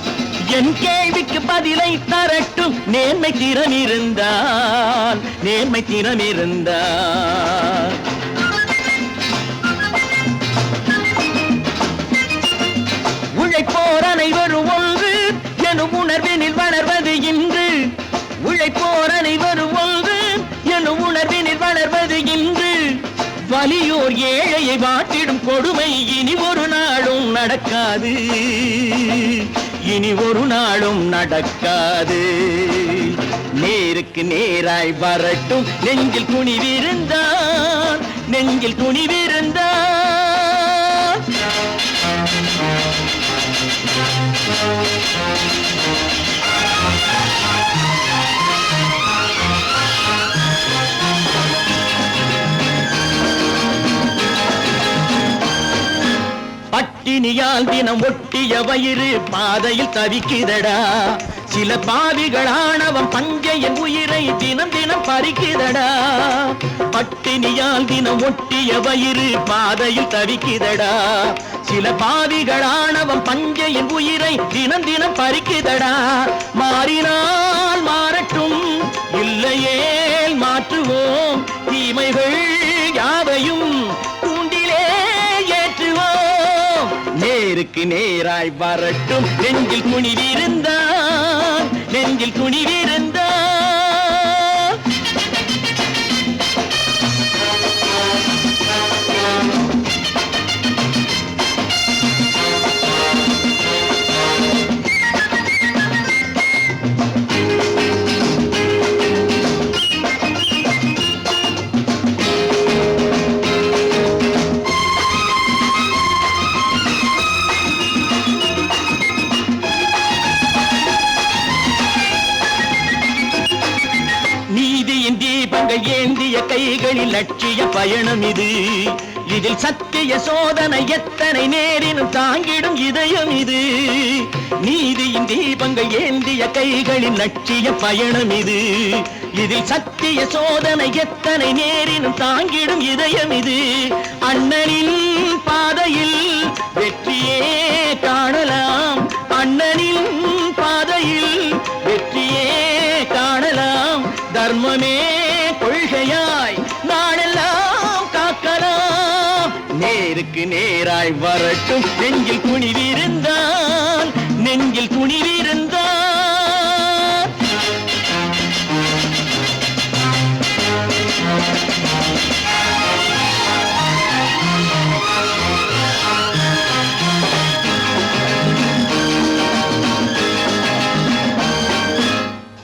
என் கேள்விக்கு பதிலை தரட்டும் நேர்மை திறம் இருந்தால், நேர்மை திறம் இருந்தால். உழைப்போர் அனைவரும் ஒன்று எனும் உணர்வினில் வளர்வது இன்று, உழைப்போர் அனைவரும் ஒன்று எனும் உணர்வினில் வளர்வது இன்று. வலியோர் ஏழையை வாட்டிடும் கொடுமை இனி ஒரு நாளும் நடக்காது, இனி ஒரு நாளும் நடக்காது. நேருக்கு நேராய் வரட்டும் நெஞ்சில் துணிவிருந்தால், நெஞ்சில் துணிவிருந்தால். பட்டினியால் தினம் ஒட்டிய வயிறு பாதையில் தவிக்குதடா, சில பாவிகள் ஆணவம் பஞ்சையின் உயிரை தினம் தினம் பறிக்குதடா. பட்டினியால் தினம் ஒட்டிய வயிறு பாதையில் தவிக்குதடா, சில பாவிகள் ஆணவம் பஞ்சையின் உயிரை தினம் தினம் பறிக்குதடா. மாறினால் மாறட்டும், இல்லையேல் மாற்றுவோம், தீமைகள் யாவையும் கூண்டிலே ஏற்றுவோம். நேருக்கு நேராய் வரட்டும் நெஞ்சில் துணிவிருந்தால், நெஞ்சில் துணிவிருந்தால். நீதியின் தீபங்கள் ஏந்திய கைகளில் லட்சிய பயணம் இது, இதில் சத்திய சோதனை எத்தனை நேரினும் தாங்கிடும் இதயம் இது. நீதியின் தீபங்கள் ஏந்திய கைகளில் லட்சிய பயணம் இது, இதில் சத்திய சோதனை எத்தனை நேரினும் தாங்கிடும் இதயம் இது. அண்ணனின் பாதையில் வெற்றியே காணலாம், அண்ணனின் பாதையில் வெற்றியே காணலாம். தர்மமே கொள்கையாய் நாடெல்லாம் காக்கலாம். நேருக்கு நேராய் வரட்டும் நெஞ்சில் துணிவிருந்தால், நெஞ்சில் துணிவிருந்தார்.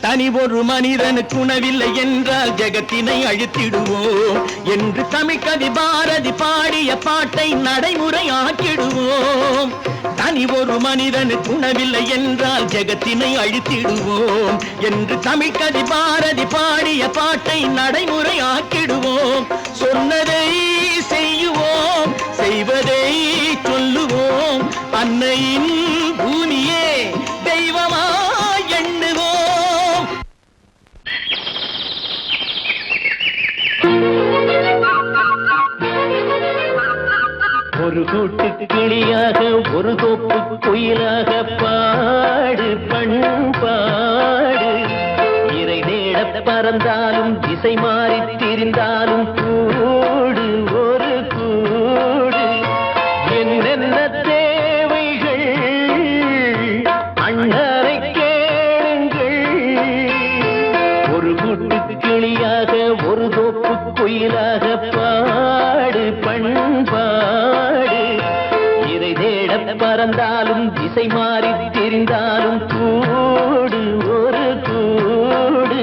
தனி ஒரு மனிதனுக்கு உணவில்லை என்றால் ஜெகத்தினை அழித்திடுவோம் என்று தமிழ்கவி பாரதி பாடிய பாட்டை நடைமுறையாக்கிடுவோம். தனி ஒரு மனிதனுக்கு உணவில்லை என்றால் ஜெகத்தினை அழித்திடுவோம் என்று தமிழ்கவி பாரதி பாடிய பாட்டை நடைமுறையாக்கிடுவோம். சொன்னதை செய்யுவோம், செய்வதை சொல்லுவோம். அன்னையின் பூமியே தெய்வமா எண்ணுவோம். ஒரு கூட்டு கிளியாக ஒரு தோப்பு குயிலாக பாடு பண்பாடு. இறை தேட பறந்தாலும் திசை மாறி திரிந்தாலும் கூடு ஒரு கூடு. என்னென்ன தேவைகள் அண்ணரை கேளுங்கள். ஒரு கூட்டு கிளியாக ஒரு தோப்பு குயிலாக பாடு பண்பாடு. இறை தேட பறந்தாலும் திசை மாறி திரிந்தாலும் கூடு ஒரு கூடு.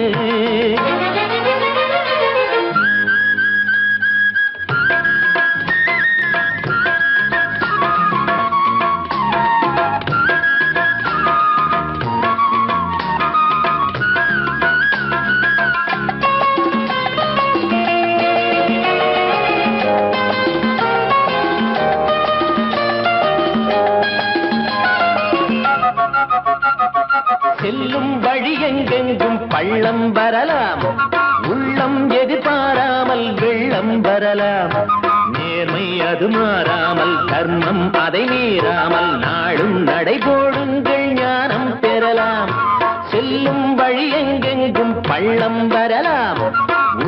செல்லும் வழி எங்கெங்கும் பள்ளம் வரலாம், உள்ளம் எதிர்பாராமல் வெள்ளம் வரலாம். நேர்மை அது மாறாமல், தர்மம் அதை மீறாமல், நாளும் நடைபோடுங்கள் ஞானம் பெறலாம். செல்லும் வழி எங்கெங்கும் பள்ளம் வரலாம்,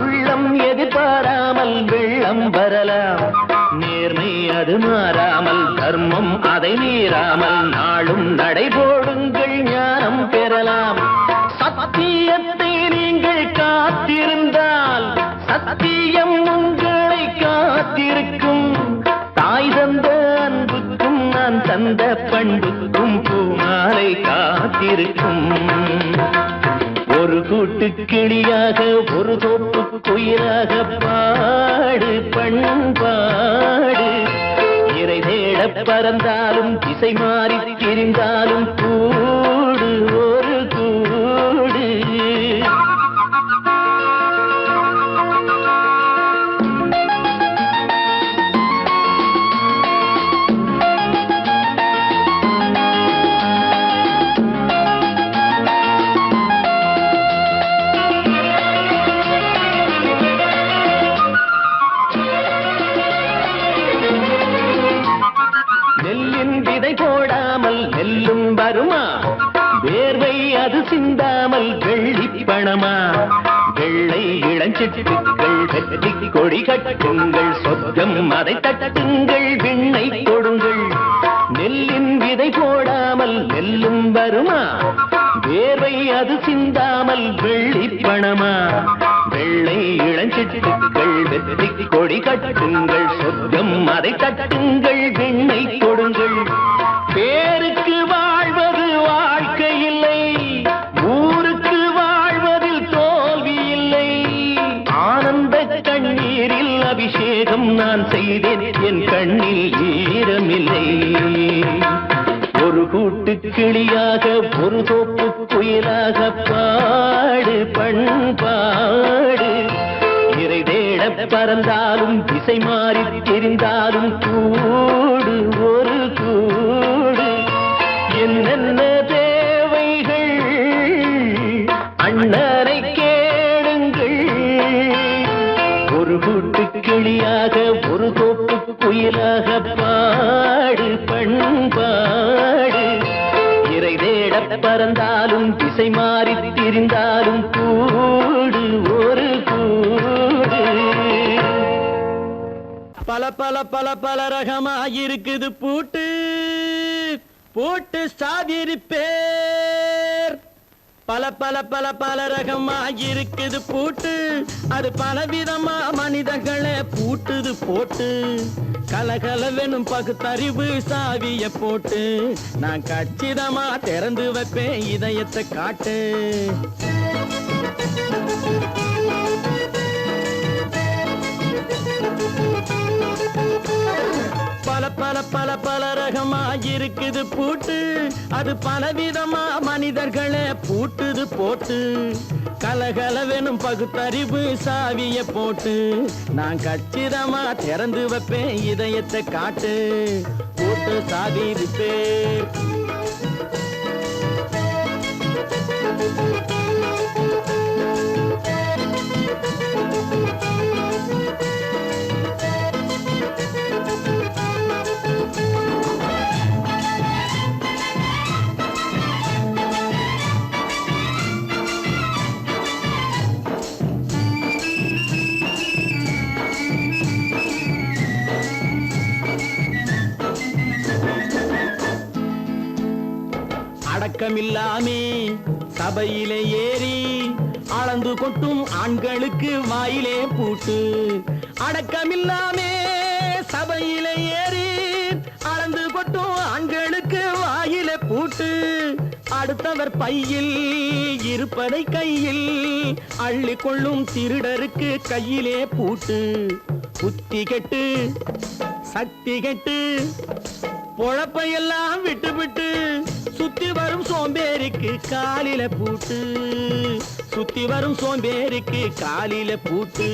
உள்ளம் எதிர்பாராமல் வெள்ளம் வரலாம். நேர்மை அது மாறாமல், தர்மம் அதை மீறாமல், நாளும் நடைபோடுங்கள் ஞானம் பெறலாம். சத்தியத்தை நீங்கள் காத்திருந்தால் சத்தியம் உங்களை காத்திருக்கும். தாய் தந்த அன்புக்கும் நான் தந்த பண்புக்கும் பூமாலை காத்திருக்கும். ஒரு கூட்டு கிளியாக ஒரு தோப்பு குயிலாக பாடு பண்பாடு. இறை தேட பறந்தாலும் திசை மாறி திரிந்தாலும் கூடு ஒரு கூடு. நெல்லின் விதை போடாமல் நெல்லும் வருமா? வேர்வை அது சிந்தாமல் வெள்ளி பணமா? வெள்ளை இளஞ்சிட்டுக்கள் வெற்றி கொடி கட்டுங்கள், சொர்க்கம் அதை தட்டுங்கள், விண்ணை கொடுங்கள். நெல்லின் விதை போடாமல் நெல்லும் வருமா? வேர்வை அது சிந்தாமல் வெள்ளி பணமா? வெள்ளை இளஞ்சிட்டுக்கள் வெற்றி கொடி கட்டுங்கள், சொர்க்கம் அதை தட்டுங்கள், விண்ணை கொடுங்கள். பேருக்கு வாழ்வது வாழ்க்கை இல்லை, ஊருக்கு வாழ்வதில் தோல்வி இல்லை. ஆனந்த கண்ணீரில் அபிஷேகம் நான் செய்தேன், என் கண்ணில் ஈரமில்லை. ஒரு கூட்டு கிளியாக ஒரு தோப்பு குயிலாக பாடு பண்பாடு. இறை தேட பறந்தாலும் திசை மாறி தெரிந்தாலும் கூடு ஒரு கூடு. என்னென்ன தேவைகள் அண்ணரை கேளுங்கள். ஒரு கூட்டு கிளியாக ஒரு தோப்பு குயிலாக பாடு பண்பாடு. இறை தேட பறந்தாலும் திசை மாறி திரிந்தாலும் கூடு ஒரு கூடு. பல பல பல பல ரகமா இருக்குது பூட்டு, போட்டு சாதிருப்பேர். பல பல பல பல ரகமா இருக்குது பூட்டு, அது பலவிதமா மனிதர்களை பூட்டுது போட்டு. கலகலவெனும் பகுத்தறிவு சாவிய போட்டு, நான் கச்சிதமா திறந்து வைப்பேன் இதயத்தை காட்டு. பல பல பல பல ரகமா இருக்குது பூட்டு, அது பலவிதமா மனிதர்களை பூட்டுது போட்டு. கலகலவெனும் பகுத்தறிவு சாவிய போட்டு, நான் கச்சிதமா திறந்து வைப்பேன் இதயத்தை காட்டு. போட்டு சாவி இருப்பேன். அடக்கமில்லாமே சபையிலே ஏறி அளந்து கொட்டும் ஆண்களுக்கு வாயிலே பூட்டு. அடக்கமில்லாமே சபையிலே ஏறி அளந்து கொட்டும் ஆண்களுக்கு வாயிலே பூட்டு. அடுத்தவர் பையில் இருப்பதை கையில் அள்ளி கொள்ளும் திருடருக்கு கையிலே பூட்டு. புத்தி கெட்டு சக்தி கெட்டு பொழப்பையெல்லாம் விட்டு விட்டு சுத்தி வரும் சோம்பேறிக்கு காலில பூட்டு. சுத்தி வரும் சோம்பேறிக்கு காலில பூட்டு.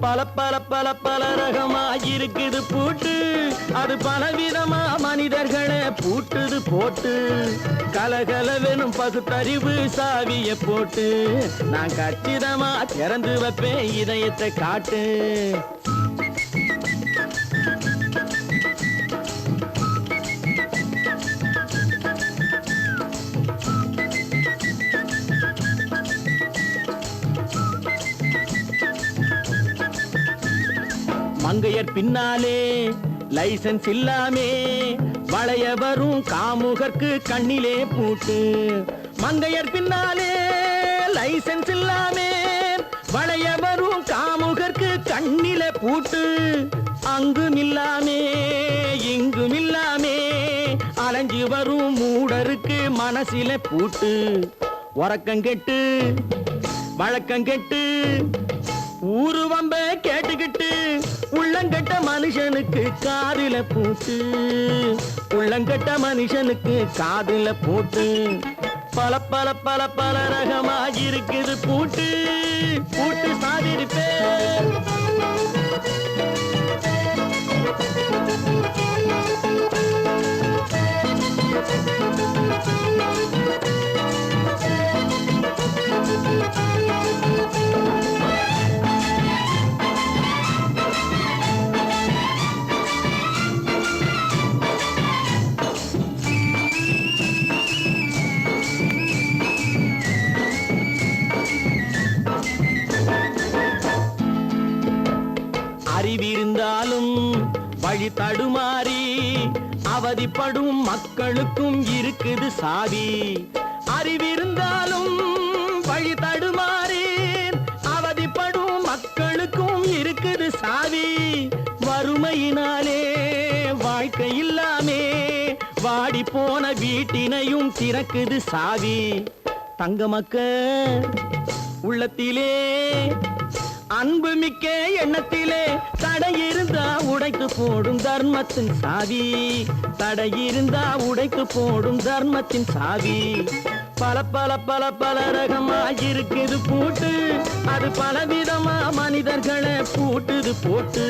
பல பல பல பல ரகமா இருக்குது பூட்டு, அது பலவிதமா மனிதர்களை பூட்டுது போட்டு. கலகலவெனும் பகுத்தறிவு சாவிய போட்டு, நான் கச்சிதமா திறந்து வைப்பேன் இதயத்தை காட்டு. மங்கையர் பின்னாலே லைசன்ஸ் இல்லாமே வளைய வரும் காமுகர்க்கு கண்ணிலே பூட்டு. மங்கையர் பின்னாலே லைசன்ஸ் இல்லாமே வளைய வரும் காமுகர்க்கு கண்ணிலே பூட்டு. அங்கும் இல்லாமே இங்கும் இல்லாமே அலைஞ்சு வரும் மூடருக்கு மனசிலே பூட்டு. உறக்கங்கெட்டு வழக்கங்கெட்டு ஊரு வம்ப கேட்டுக்கிட்டு உள்ளங்கட்ட மனுஷனுக்கு காதில பூட்டு. உள்ளங்கட்ட மனுஷனுக்கு காதில பூட்டு. பல பல பல பல ரகமா இருக்குது பூட்டு. பூட்டு சாதிருப்பேன். அறிவிருந்தாலும் வழி தடுமாறி அவதிப்படும் மக்களுக்கும் இருக்குது சாவி. அறிவிருந்தாலும் வழி தடுமாறி அவதிப்படும் மக்களுக்கும் இருக்குது சாவி. வறுமையினாலே வாழ்க்கை இல்லாமே வாடி போன வீட்டினையும் திறக்குது சாவி. தங்க மக்க உள்ளத்திலே அன்பு மிக்க எண்ணத்திலே தடை இருந்தா உடைத்து போடும் தர்மத்தின் சாவி. தடை இருந்தா உடைத்து போடும் தர்மத்தின் சாவி. பல பல பல பல ரகமா இருக்குது பூட்டு, அது பலவிதமா மனிதர்களை பூட்டுது போட்டு.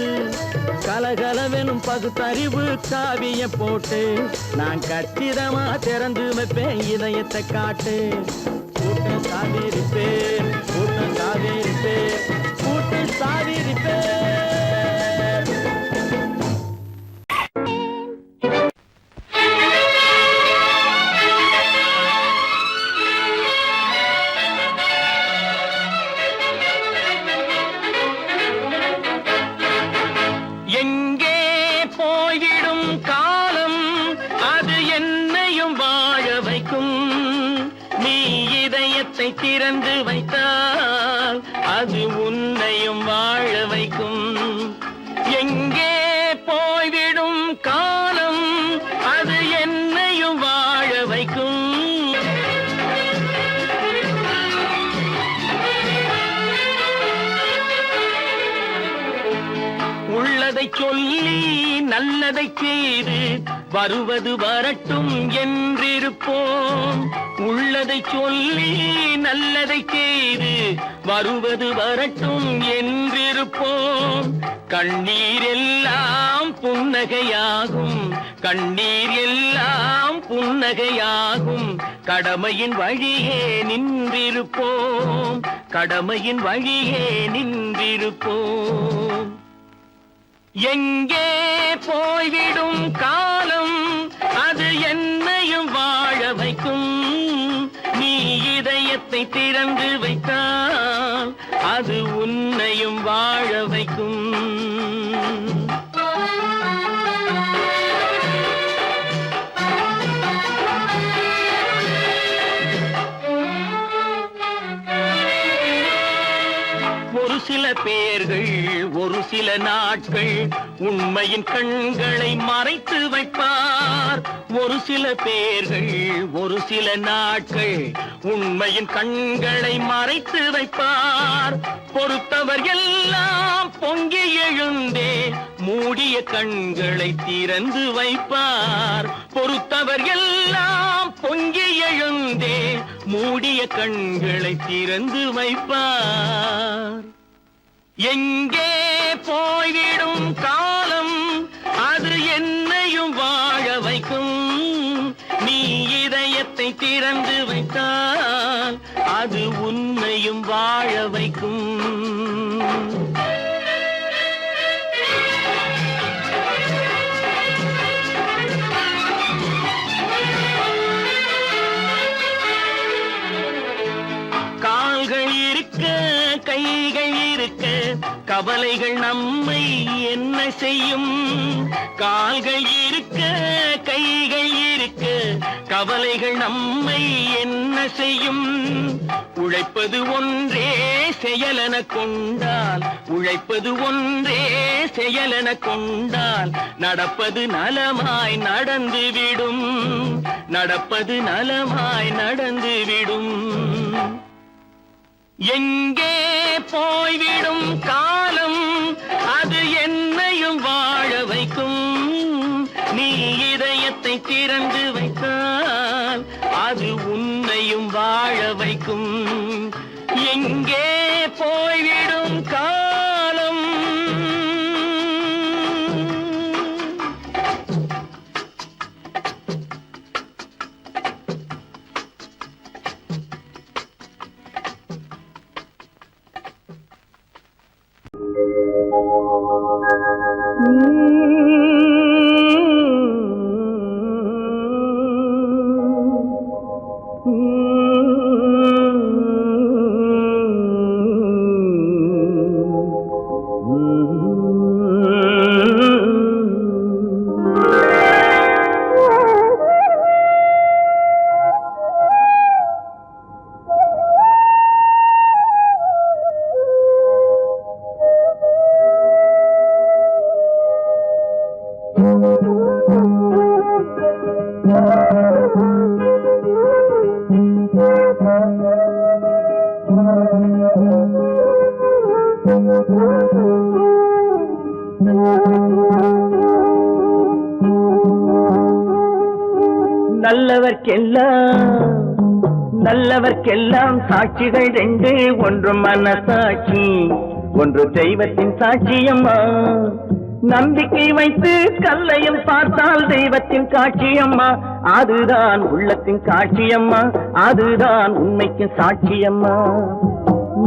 கலகலவெனும் பகுத்தறிவு சாவிய போட்டு, நான் கச்சிதமா திறந்து வைப்பேன் இதயத்தை காட்டு. பூட்டு சாவிருப்பேன், பூட்டு சாவிருப்பேன், பூட்டு சாவிருப்பேன். எங்கே போயிடும் காலம் அது என்ன இதயத்தை திறந்து வைத்தால் அது உன்னையும் வாழ வைக்கும். எங்கே போய்விடும் காலம் அது என்னையும் வாழ வைக்கும். உள்ளதை சொல்லி நல்லதை செய்து வருவது வரட்டும் என்றிருப்போம். உள்ளதை சொல்லி நல்லதை செய்து வருவது வரட்டும் என்றிருப்போம். கண்ணீர் எல்லாம் புன்னகையாகும், கண்ணீர் எல்லாம் புன்னகையாகும். கடமையின் வழியே நின்றிருப்போம், கடமையின் வழியே நின்றிருப்போம். எங்கே போய்விடும் காலம் அது என்னையும் வாழ வைக்கும். நீ இதயத்தை திறந்து வைத்தால் அது உன்னையும் வாழ வைக்கும். ஒரு சில பேர்கள் ஒரு சில நாட்கள் உண்மையின் கண்களை மறைத்து வைப்பார். ஒரு சில பேர்கள் ஒரு சில நாட்கள் உண்மையின் கண்களை மறைத்து வைப்பார். பொறுத்தவர் எல்லாம் பொங்கி எழுந்தே மூடிய கண்களை திறந்து வைப்பார். பொறுத்தவர் எல்லாம் பொங்கி எழுந்தே மூடிய கண்களை திறந்து வைப்பார். எங்கே போய்விடும் காலம் அது என்னையும் வாழ வைக்கும். நீ இதயத்தை திறந்து வைத்தால் அது உன்னையும் வாழ வைக்கும். கால்கள் இருக்க கைகள் இருக்க கவலைகள் நம்மை என்ன செய்யும். கால்கள் இருக்க கைகள் இருக்க கவலைகள் நம்மை என்ன செய்யும். உழைப்பது ஒன்றே செயலென கொண்டால், உழைப்பது ஒன்றே செயலென கொண்டால் நடப்பது நலமாய் நடந்துவிடும், நடப்பது நலமாய் நடந்துவிடும். எங்கே போய்விடும் காலம் அது என்னையும் வாழ வைக்கும். நீ இதயத்தை திறந்து வைத்தால் அது உன்னையும் வாழ வைக்கும். எங்கே போய்விடும் காலம் நல்லவர்க்கெல்லாம் சாட்சிகள் ரெண்டு. ஒன்று மனசாட்சி, ஒன்று தெய்வத்தின் சாட்சியம்மா. நம்பிக்கை வைத்து கல்லையும் பார்த்தால் தெய்வத்தின் காட்சியம்மா. அதுதான் உள்ளத்தின் காட்சியம்மா, அதுதான் உண்மைக்கு சாட்சியம்மா.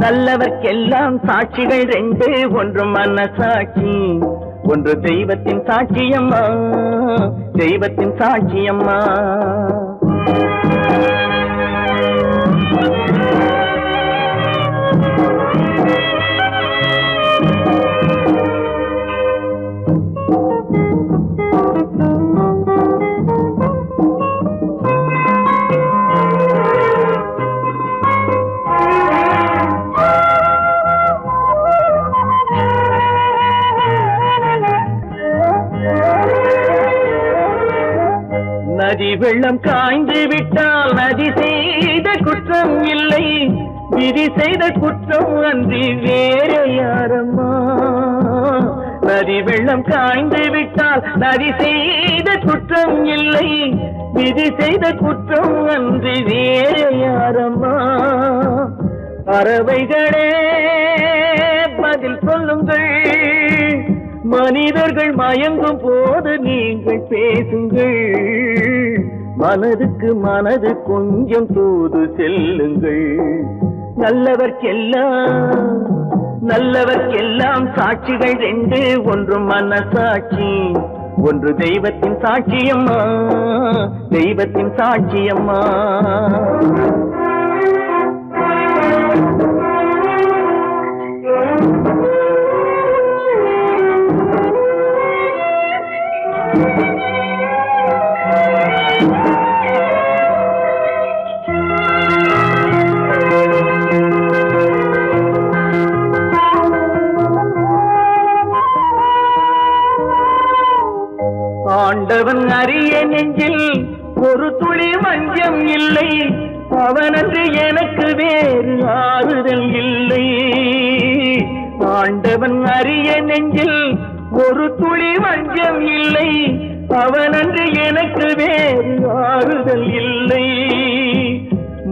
நல்லவர்க்கெல்லாம் சாட்சிகள் ரெண்டு. ஒன்று மனசாட்சி, ஒன்று தெய்வத்தின் சாட்சியம்மா, தெய்வத்தின் சாட்சியம்மா. வெள்ளம் காய்ந்து விட்டால் நதி செய்த குற்றம் இல்லை, விதி செய்த குற்றம் அன்றி வேறு யாரம்மா. நதி வெள்ளம் காய்ந்து விட்டால் நதி செய்த குற்றம் இல்லை, விதி செய்த குற்றம் அன்றி வேறு யாரம்மா. பறவைகளே பதில் சொல்லுங்கள், மனிதர்கள் மயங்கும் போது நீங்கள் பேசுங்கள், மனதுக்கு மனது கொஞ்சம் தூது செல்லுங்கள். நல்லவர்க்கெல்லாம் சாட்சிகள் ரெண்டு, ஒன்று மனசாட்சி, ஒன்று தெய்வத்தின் சாட்சியம்மா, தெய்வத்தின் சாட்சியம்மா. ஆண்டவன் அறிய நெஞ்சில் ஒரு துளி வஞ்சம் இல்லை, அவனன்று எனக்கு வேறு ஆறுதல் இல்லை. ஆண்டவன் அறிய நெஞ்சில் ஒரு துளி வஞ்சம் இல்லை, அவனன்று எனக்கு வேறு ஆறுதல் இல்லை.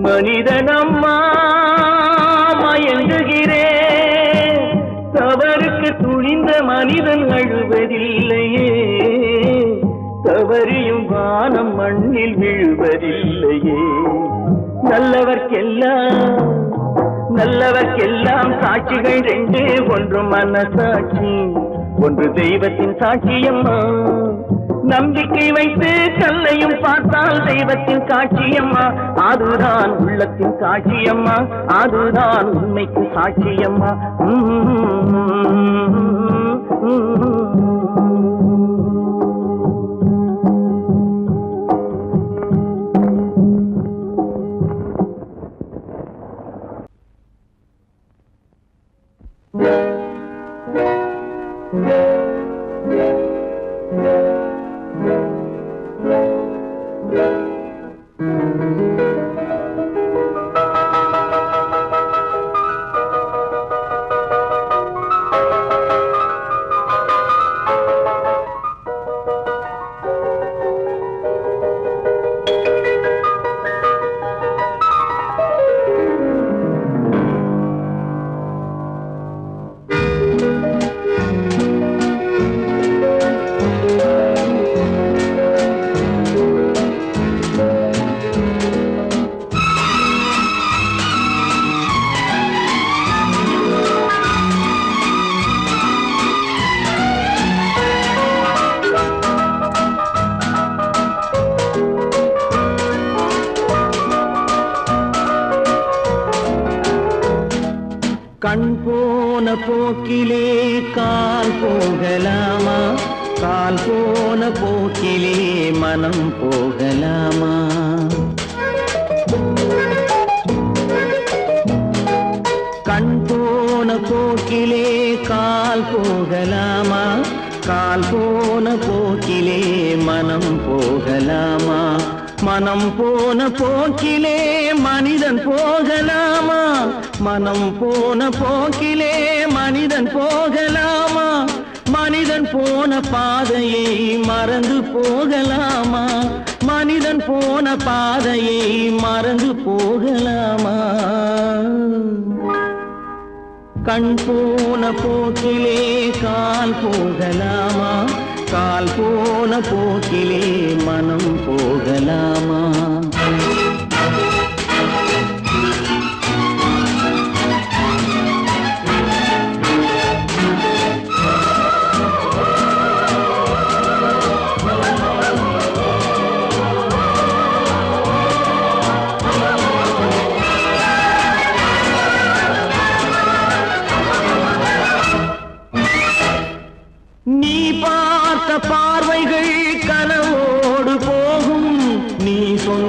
மனிதனம்மா மயங்குகிறேன், தவறுக்கு துணிந்த மனிதன் அழுவதில்லையே, தவறியும் வானம் மண்ணில் விழுவதில்லையே. நல்லவர்க்கெல்லாம் சாட்சிகள் ரெண்டு, ஒன்று மனசாட்சி, ஒன்று தெய்வத்தின் சாட்சியம்மா. நம்பிக்கை வைத்து கல்லையும் பார்த்தால் தெய்வத்தின் காட்சியம்மா, அதுதான் உள்ளத்தின் காட்சியம்மா, அதுதான் உண்மைக்கு சாட்சியம்மா. கண் போன போக்கிலே கால் போகலாமா, கால் போன போக்கிலே மனம் போகலாமா. கண் போன போக்கிலே கால் போகலாமா, கால் போன போக்கிலே மனம் போகலாமா. மனம் போன போக்கிலே மனிதன் போகலாமா, மனம் போன போக்கிலே மனிதன் போகலாமா. மனிதன் போன பாதையை மறந்து போகலாமா, மனிதன் போன பாதையை மறந்து போகலாமா. கண் போன போக்கிலே கால் போகலாமா, கால் போன போக்கிலே மனம் போகலாமா. நீ பார்த்த பார்வைகள் கனவோடு போகும், நீ சொன்ன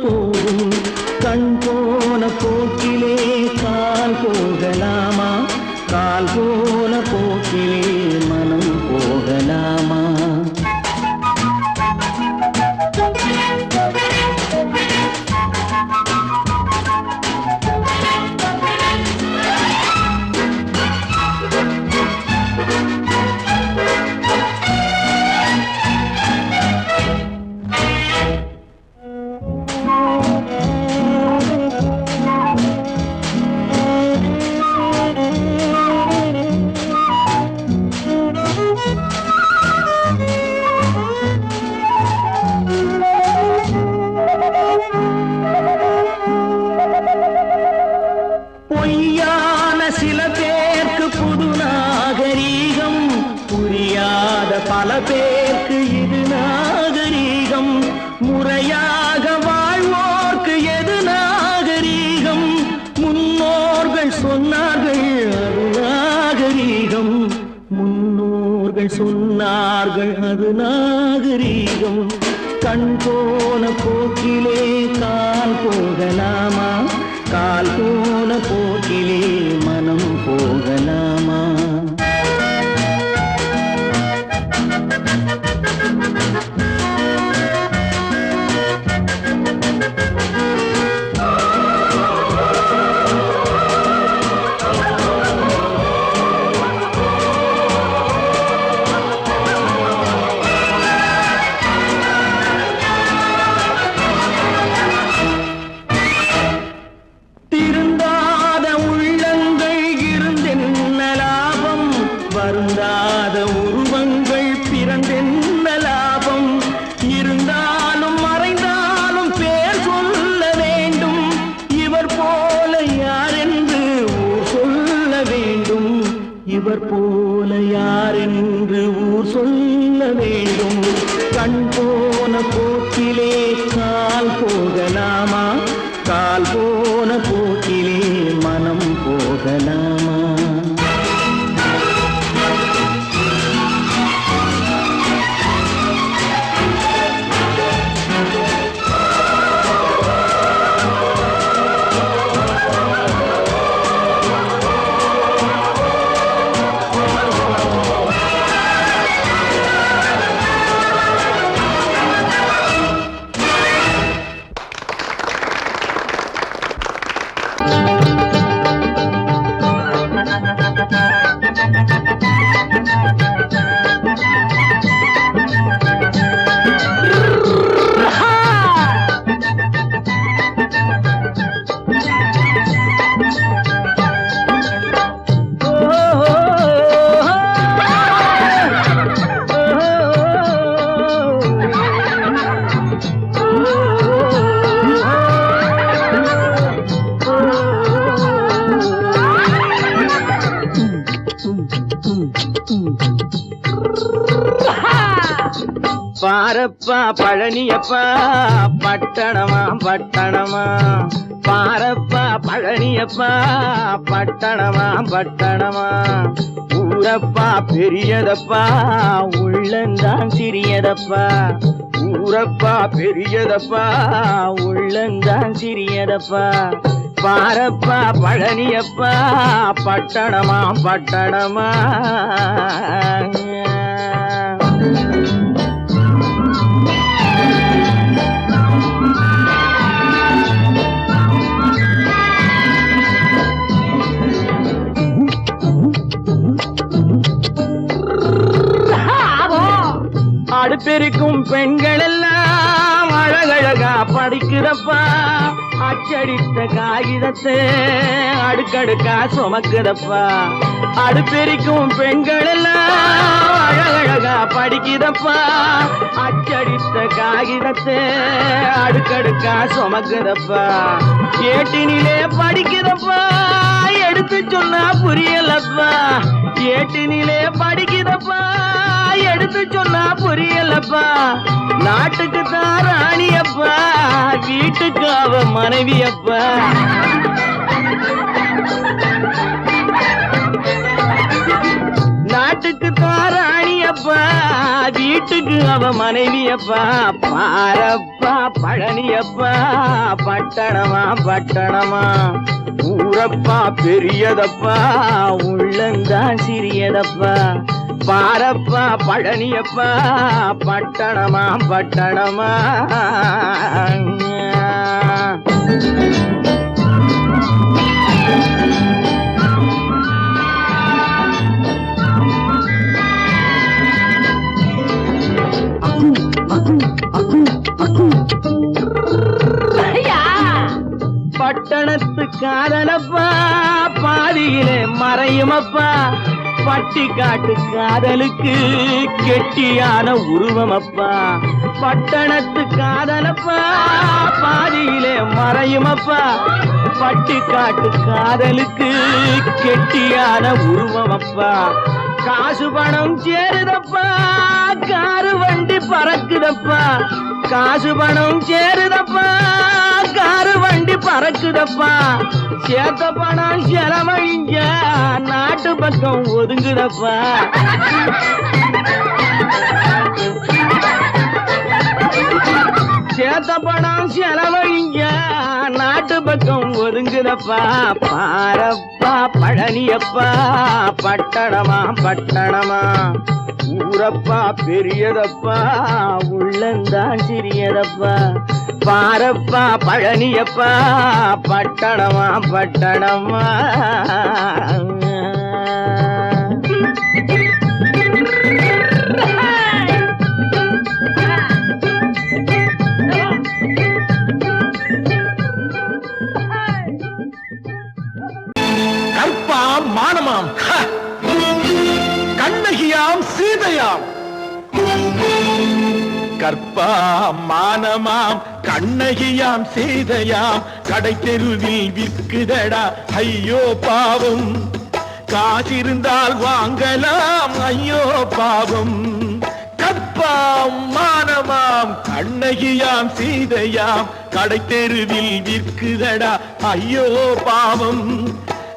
போகும் கண் போன போக்கிலே கால் போகலாமா கால் போன போக்கிலே மனம் போகலாமா பொய்யான சில பேருக்கு புது நாகரீகம் புரியாத பல பேருக்கு இது நாகரீகம் முறையாக வாழ்வோர்க்கு எது நாகரீகம் முன்னோர்கள் சொன்னார்கள் அது நாகரீகம் முன்னோர்கள் சொன்னார்கள் அது நாகரீகம் கண் போன போக்கிலே கால் போகலாமா கால் போன போக்கிலே மனம் போகலாமா திருந்தாத உள்ளங்கள் இருந்தென்ன லாபம் வருந்தாத உருவங்கள் பிறந்தென்ன லாபம் இருந்தாலும் மறைந்தாலும் பேர் சொல்ல வேண்டும் இவர் போல யாரென்று ஊர் சொல்ல வேண்டும் இவர் போல யாரென்று ஊர் சொல்ல வேண்டும் கண் போன போக்கிலே கால் போகலாமா கால் போன போக்கிலே மனம் போகலாமா பாரப்பா பழனியப்பா பட்டணமா பட்டணமா பாரப்பா பழனியப்பா பட்டணமா பட்டணமா ஊரப்பா பெரியதப்பா உள்ளந்தான் சிறியதப்பா ஊரப்பா பெரியதப்பா உள்ளந்தான் சிறியதப்பா பாரப்பா பழனியப்பா பட்டணமா பட்டணமா அடுப்பெருக்கும் பெண்கள் எல்லாம் அழகழகா படிக்குதப்பா அச்சடித்த காகிதத்தை அடுக்கடுக்கா சுமக்குதப்பா அடுப்பெருக்கும் பெண்கள் எல்லாம் அழகழகா படிக்குதப்பா அச்சடித்த காகிதத்தை அடுக்கடுக்கா சுமக்குதப்பா ஏட்டினிலே படிக்குதப்பா எடுத்து சொன்னா புரியலப்பா ஏட்டினிலே படிக்குதப்பா எடுத்து சொன்னா புரியலப்பா நாட்டுக்கு தான் ராணியப்பா வீட்டுக்கு அவ மனைவியப்பா நாட்டுக்கு தான் ராணியப்பா வீட்டுக்கு அவ மனைவியப்பா பாரப்பா பழனியப்பா பட்டணமா பட்டணமா ஊரப்பா பெரியதப்பா உள்ளந்தான் சிறியதப்பா பாரப்பா பழனியப்பா பட்டணமா பட்டணமா பட்டணத்து காதலப்பா பாதியிலே மறையுமப்பா பட்டி காட்டு காதலுக்கு கெட்டியான உருவமப்பா பட்டணத்து காதலப்பா பாதியிலே மறையுமப்பா பட்டி காட்டு காதலுக்கு கெட்டியான உருவமப்பா காசு பணம் சேருதப்பா காரு வண்டி பறக்குதப்பா காசு பணம் சேருதப்பா காரு வண்டி பறக்குதப்பா சேத்த பணம் செலவழிஞ்ச நாட்டு பக்கம் ஒதுங்குதப்பா சேத்த பணம் செலவழிஞ்ச நாட்டு பக்கம் ஒதுங்குதப்பா பாரப்பா பழனியப்பா பட்டணமா பட்டணமா ஊரப்பா பெரியதப்பா உள்ளந்தான் சிறியதப்பா பாரப்பா பழனியப்பா பட்டணமா பட்டணமா கற்பாம் மானமாம் கண்ணகியாம் சீதையாம் கற்பாம் மானமாம் கண்ணகியாம் சீதையாம் கடை தெருவில் விற்குதடா ஐயோ பாவம் காசிருந்தால் வாங்கலாம் ஐயோ பாவம் கற்பாம் மானமாம் கண்ணகியாம் சீதையாம் கடை தெருவில் விற்குதடா ஐயோ பாவம்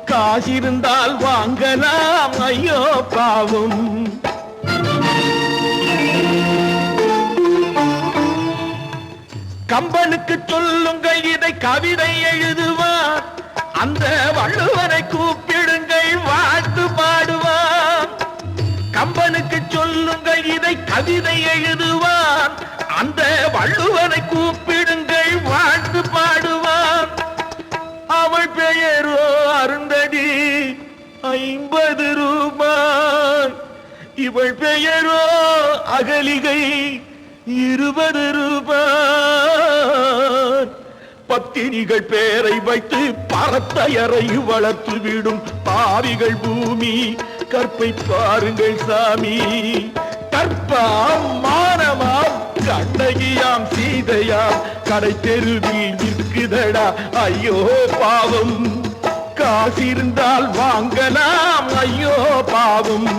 காசிருந்தால் வாங்கலாம் ஐயோ பாவம் கம்பனுக்கு சொல்லுங்கள் இதை கவிதை எழுதுவார் அந்த வள்ளுவரை கூப்பிடுங்கள் வாழ்த்து பாடுவார் கம்பனுக்கு சொல்லுங்கள் இதை கவிதை எழுதுவார் அந்த வள்ளுவரை கூப்பிடுங்கள் வாழ்த்து பாடுவார் அவள் பெயரோ அருந்ததி 50 ரூபாய் இவள் பெயரோ அகலிகை 20 ரூபாய் பத்தினிகள் பேரை வைத்து பரத்தையறை வளர்த்து விடும் பாவிகள் பூமி கற்பை பாருங்கள் சாமி கற்பாம் மானமாம் கண்ணகியாம் சீதையாம் கடை தெருவில் விற்குதடா ஐயோ பாவம் காசிருந்தால் வாங்கலாம் ஐயோ பாவம்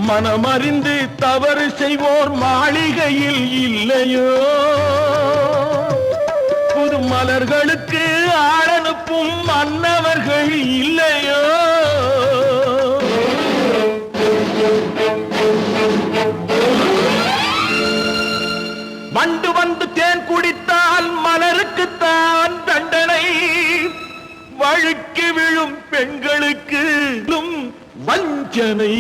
மனமறிந்து தவறு செய்வோர் மாளிகையில் இல்லையோ புது மலர்களுக்கு ஆளனுப்பும் மன்னவர்கள் இல்லையோ வண்டு வந்து தேன் குடித்தால் மலருக்குத்தான் தண்டனை வழுக்கி விழும் பெண்களுக்கு வஞ்சனை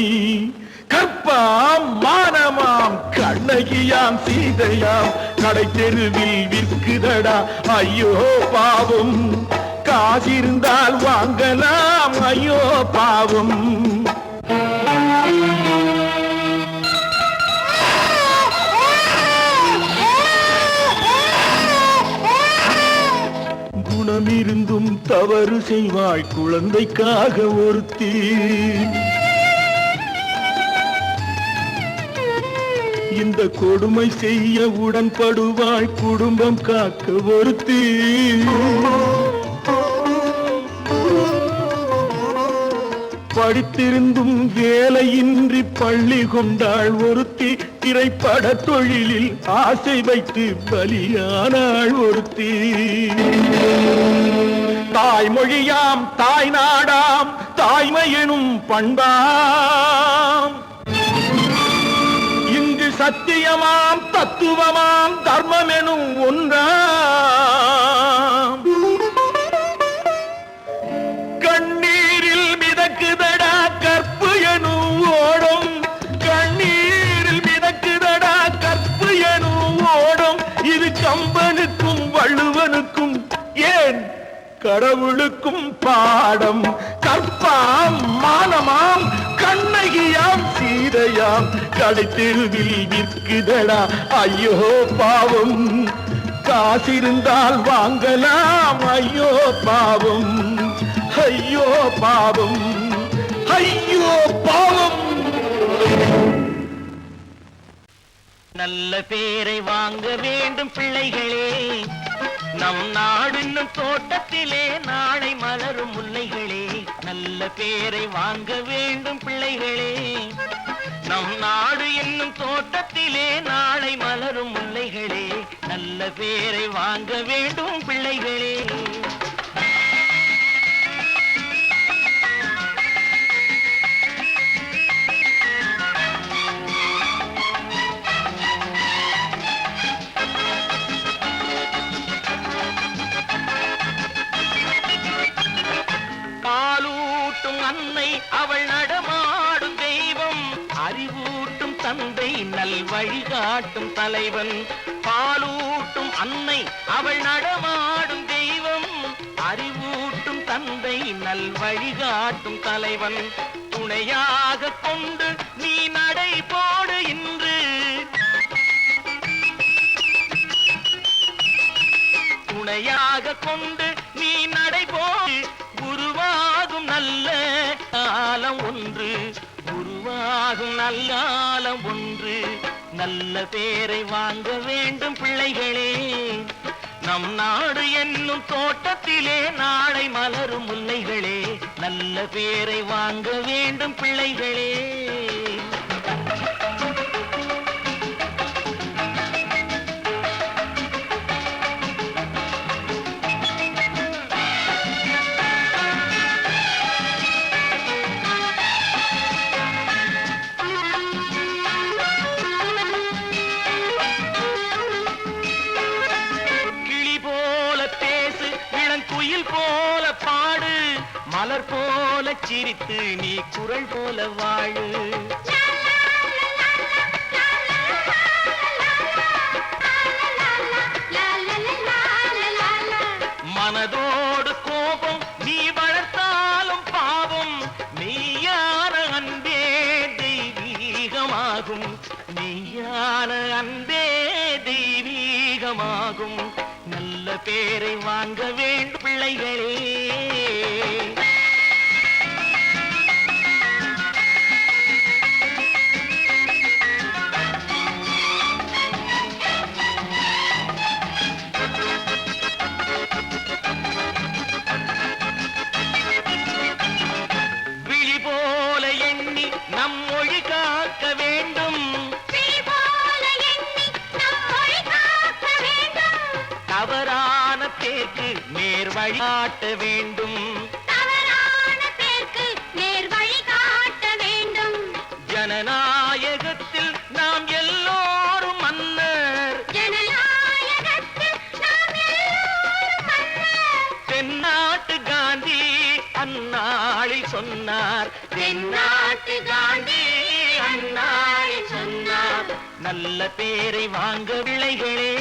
கற்பாம் மானமாம் கண்ணகியாம் சீதையாம் கடை தெருவில் விற்குதடா ஐயோ பாவம் காசிருந்தால் வாங்கலாம் ஐயோ பாவம் குணமிருந்தும் தவறு செய்வாய் குழந்தைக்காக ஒருத்தி இந்த கொடுமை செய்ய உடன்படுவாய் குடும்பம் காக்க ஒருத்தி படித்திருந்தும் வேலையின்றி பள்ளி கொண்டாள் ஒருத்தி திரைப்பட தொழிலில் ஆசை வைத்து பலியானாள் ஒருத்தி. தாய்மொழியாம் தாய் நாடாம் தாய்மையெனும் பண்பாம், இங்கு சத்தியமாம் தத்துவமாம் தர்மமெனும் ஒன்றாம். கண்ணீரில் மிதக்குதடா கற்பு எனும் ஓடும், கண்ணீரில் மிதக்குதடா கற்பு எனும் ஓடும். இது கம்பனுக்கும் வள்ளுவனுக்கும் ஏன் கடவுளுக்கும் பாடம். கற்பாம் மானமாம் கண்ணகியாம் சீதையாம் கடைத்தெருவில் விற்குதடா ஐயோ பாவம். காசிருந்தால் வாங்கலாம் ஐயோ பாவம், ஐயோ பாவம், ஐயோ பாவம். நல்ல பேரை வாங்க வேண்டும் பிள்ளைகளே, நம் நாடு என்னும் தோட்டத்திலே நாளை மலரும் முல்லைகளே. நல்ல பேரை வாங்க வேண்டும் பிள்ளைகளே, நம் நாடு என்னும் தோட்டத்திலே நாளை மலரும் முல்லைகளே. நல்ல பேரை வாங்க வேண்டும் பிள்ளைகளே. காலூட்டும் அன்னை அவள் நடமாடும் தெய்வம், அறிவூட்டும் தந்தை நல் வழிகாட்டும் தலைவன். பாலூட்டும் அன்னை அவள் நடமாடும் தெய்வம், அறிவூட்டும் தந்தை நல் வழிகாட்டும் தலைவன். துணையாக கொண்டு நீ நடை போடு இன்று, துணையாக கொண்டு நீ நடை போடு. உருவாகும் நல்ல காலம் ஒன்று, உருவாகும் நல்ல காலம் ஒன்று. நல்ல பேரை வாங்க வேண்டும் பிள்ளைகளே, நம் நாடு என்னும் தோட்டத்திலே நாளை மலரும் முல்லைகளே. நல்ல பேரை வாங்க வேண்டும் பிள்ளைகளே. குயில் போல பாடு, மலர் போல சிரித்து நீ குரல் போல வாழு. மனதோடு கோபம் நீ வளர்த்தாலும் பாவம், மெய்யான அன்பே தெய்வீகமாகும், மெய்யான அன்பே தெய்வீகமாகும். நல்ல பேரை வாங்க வேண்டும் பிள்ளைகளே. விழி போல எண்ணி நம் மொழி காக்க வேண்டும், தவறான பேருக்கு நேர் வழி காட்ட வேண்டும், தவறான பேருக்கு நேர் வழி காட்ட வேண்டும். ஜனநாயகத்தில் நாம் எல்லோரும் மன்னர், ஜனநாயகத்தில் நாம் எல்லோரும் மன்னர். தென்னாட்டு காந்தி அந்நாளில் சொன்னார், தென்னாட்டு காந்தி அந்நாளில் சொன்னார். நல்ல பேரை வாங்க பிள்ளைகளே,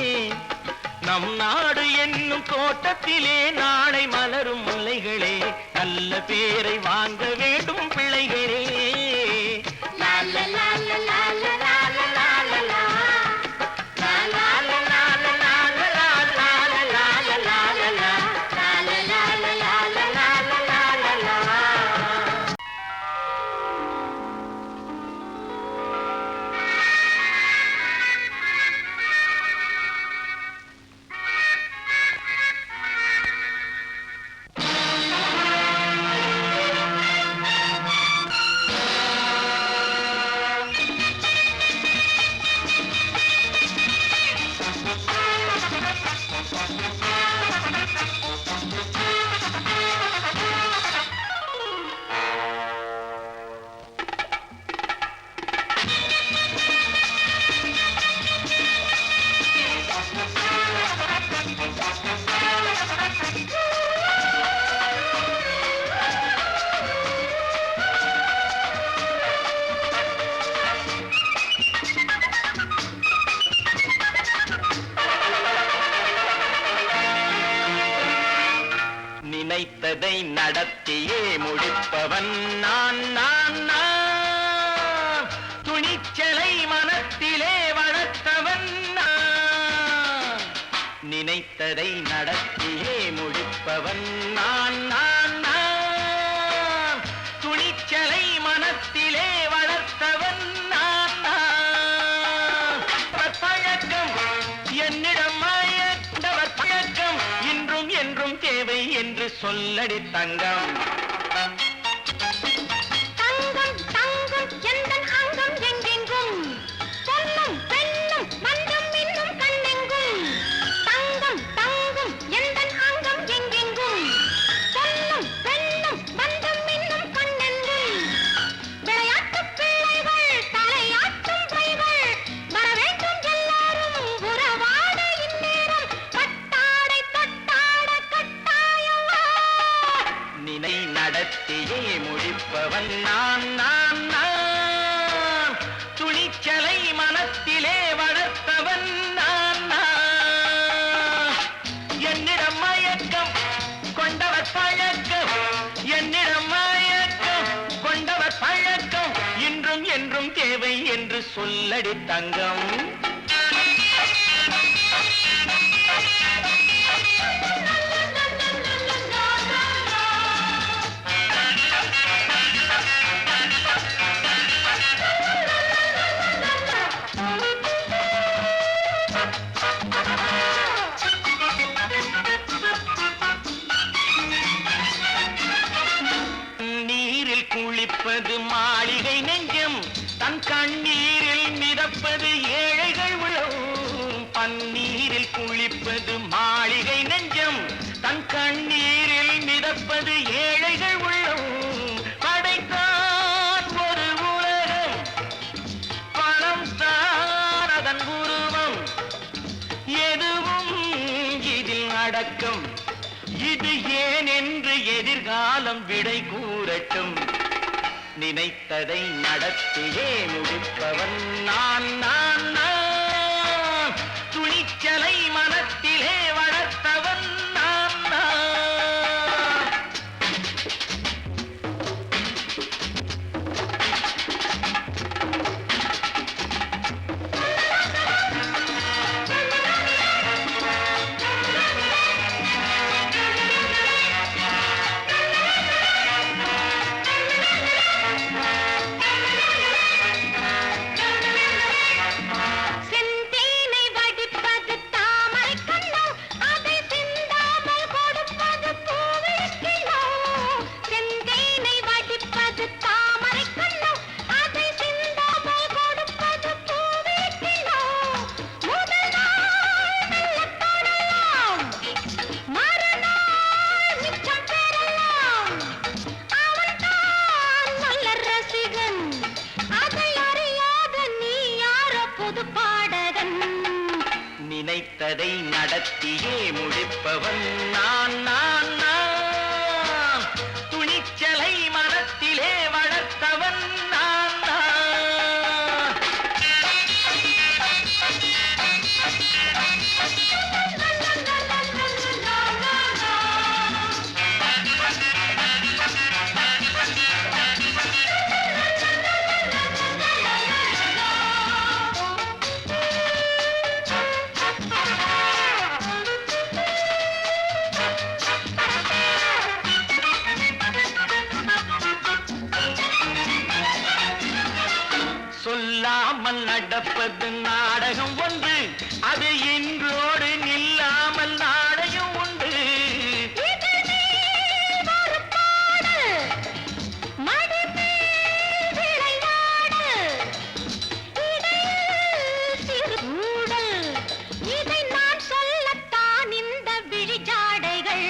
நம் நாடு என்னும் தோட்டத்திலே நாளை மலரும் முல்லைகளே. நல்ல பேரை வாங்க வேண்டும் பிள்ளைகளே. லா லா லா லா லா லா லா லா லா லா. லா லா லா லா லா லா லா லா லா லா லா லா லா லா. லா லா லா லா லா லா லா லா லா லா. நினைத்ததை நடத்தியே முடிப்பவன் நான் நான் நான். துணிச்சலை மனத்திலே வளர்த்தவன் நான். நினைத்ததை நடத்தியே முடிப்பவன் நான் நான் நான். துணிச்சலை மனத்திலே வளர்த்தவன் நான் நான். பழக்கம் என்னிடம் மாயவர் பழக்கம் இன்றும் என்றும் தேவை என்று சொல்லடி தங்கம். தங்கம் தங்கம் எந்தன் அங்கம் எங்கெங்கும் பொன்னும் பெண்ணும் மந்தம் இன்னும் கண்ணெங்கும். தங்கம் தங்கம் எந்தன் அங்கம் எங்கெங்கும் பொன்னும் பெண்ணும் மந்தம் இன்னும் கண்ணெங்கும். விளையாட்டு பிள்ளைகள் தலையாட்டும் பைகள் வர வேண்டும் எல்லாரும் உறவாட இந்நேரம் பட்டாடை தொட்டாட கட்டாயவா. நினை நடத்தியே முடிப்பவன் நான் நான் நான். துணிச்சலை மனத்திலே வளர்த்தவன் நான் நான். என்னிடம் மயக்கம் கொண்டவர் பழக்கம். என்னிடம் மயக்கம் கொண்டவர் பழக்கம் இன்றும் என்றும் தேவை என்று சொல்லடி தங்கம். நீரில் குளிப்பது மாளிகை நெஞ்சம். தன் கண்ணீரில் மிதப்பது ஏழைகள் உளவும். பன்னீரில் குளிப்பது மாளிகை நெஞ்சம். தன் கண்ணீரில் மிதப்பது ஏழைகள் உள்ளவும். படைத்தான் ஒரு உலகம் பணம் தான் அதன் உருவம். எதுவும் இதில் அடக்கம். இது ஏன் என்று எதிர்காலம் விடை கூறட்டும். நினைத்ததை நடத்தியே முடிப்பவன் நான் நான் நான். துணிச்சலை மனத்திலே வளர்த்தவன் நான் நான். செந்தேனை வடிப்பது தாமரை கண்ணோ அதை சிந்தாமல் கொடுப்பது பூவிழிக்கிழோ. செந்தேனை வடிப்பது தாமரை கண்ணோ அதை சிந்தாமல் கொடுப்பது பூவிழிக்கிழோ. முதல் நாள் மெல்ல தொடலாம் மறுநாள் மிச்சம் பெறலாம். அவன்தான் நல்ல ரசிகன் அதை அறியாத நீ யார புது பாடகன். நினைத்ததை நடத்தியே முடிப்பவன் நான் நான் நான். துணிச்சலை மனத்திலே வளர்த்தவன் நான் நான். சொல்லாமல் நடப்பது நாடகம் ஒன்று. அது இன்றோடு நில்லாமல் நாடகம் உண்டு. இதழ் மேல் ஒரு பாடு, மடி மேல் விளையாடு, இடையில் சிறு ஊடல். இதை நான் சொல்லத்தான் இந்த விழிஜாடைகள்.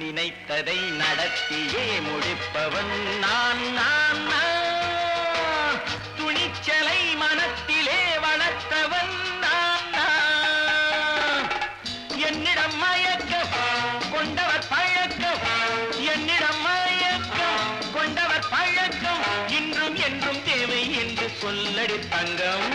நினைத்ததை நடத்தியே முடிப்பவன் நான் நான் நான். துணிச்சலை மனத்திலே வளர்த்தவன் நான் நான். என்னிடம் மயக்கம் கொண்டவர் பழக்கம். என்னிடம் மயக்கம் கொண்டவர் பழக்கம் இன்றும் என்றும் தேவை என்று சொல்லடி தங்கம்.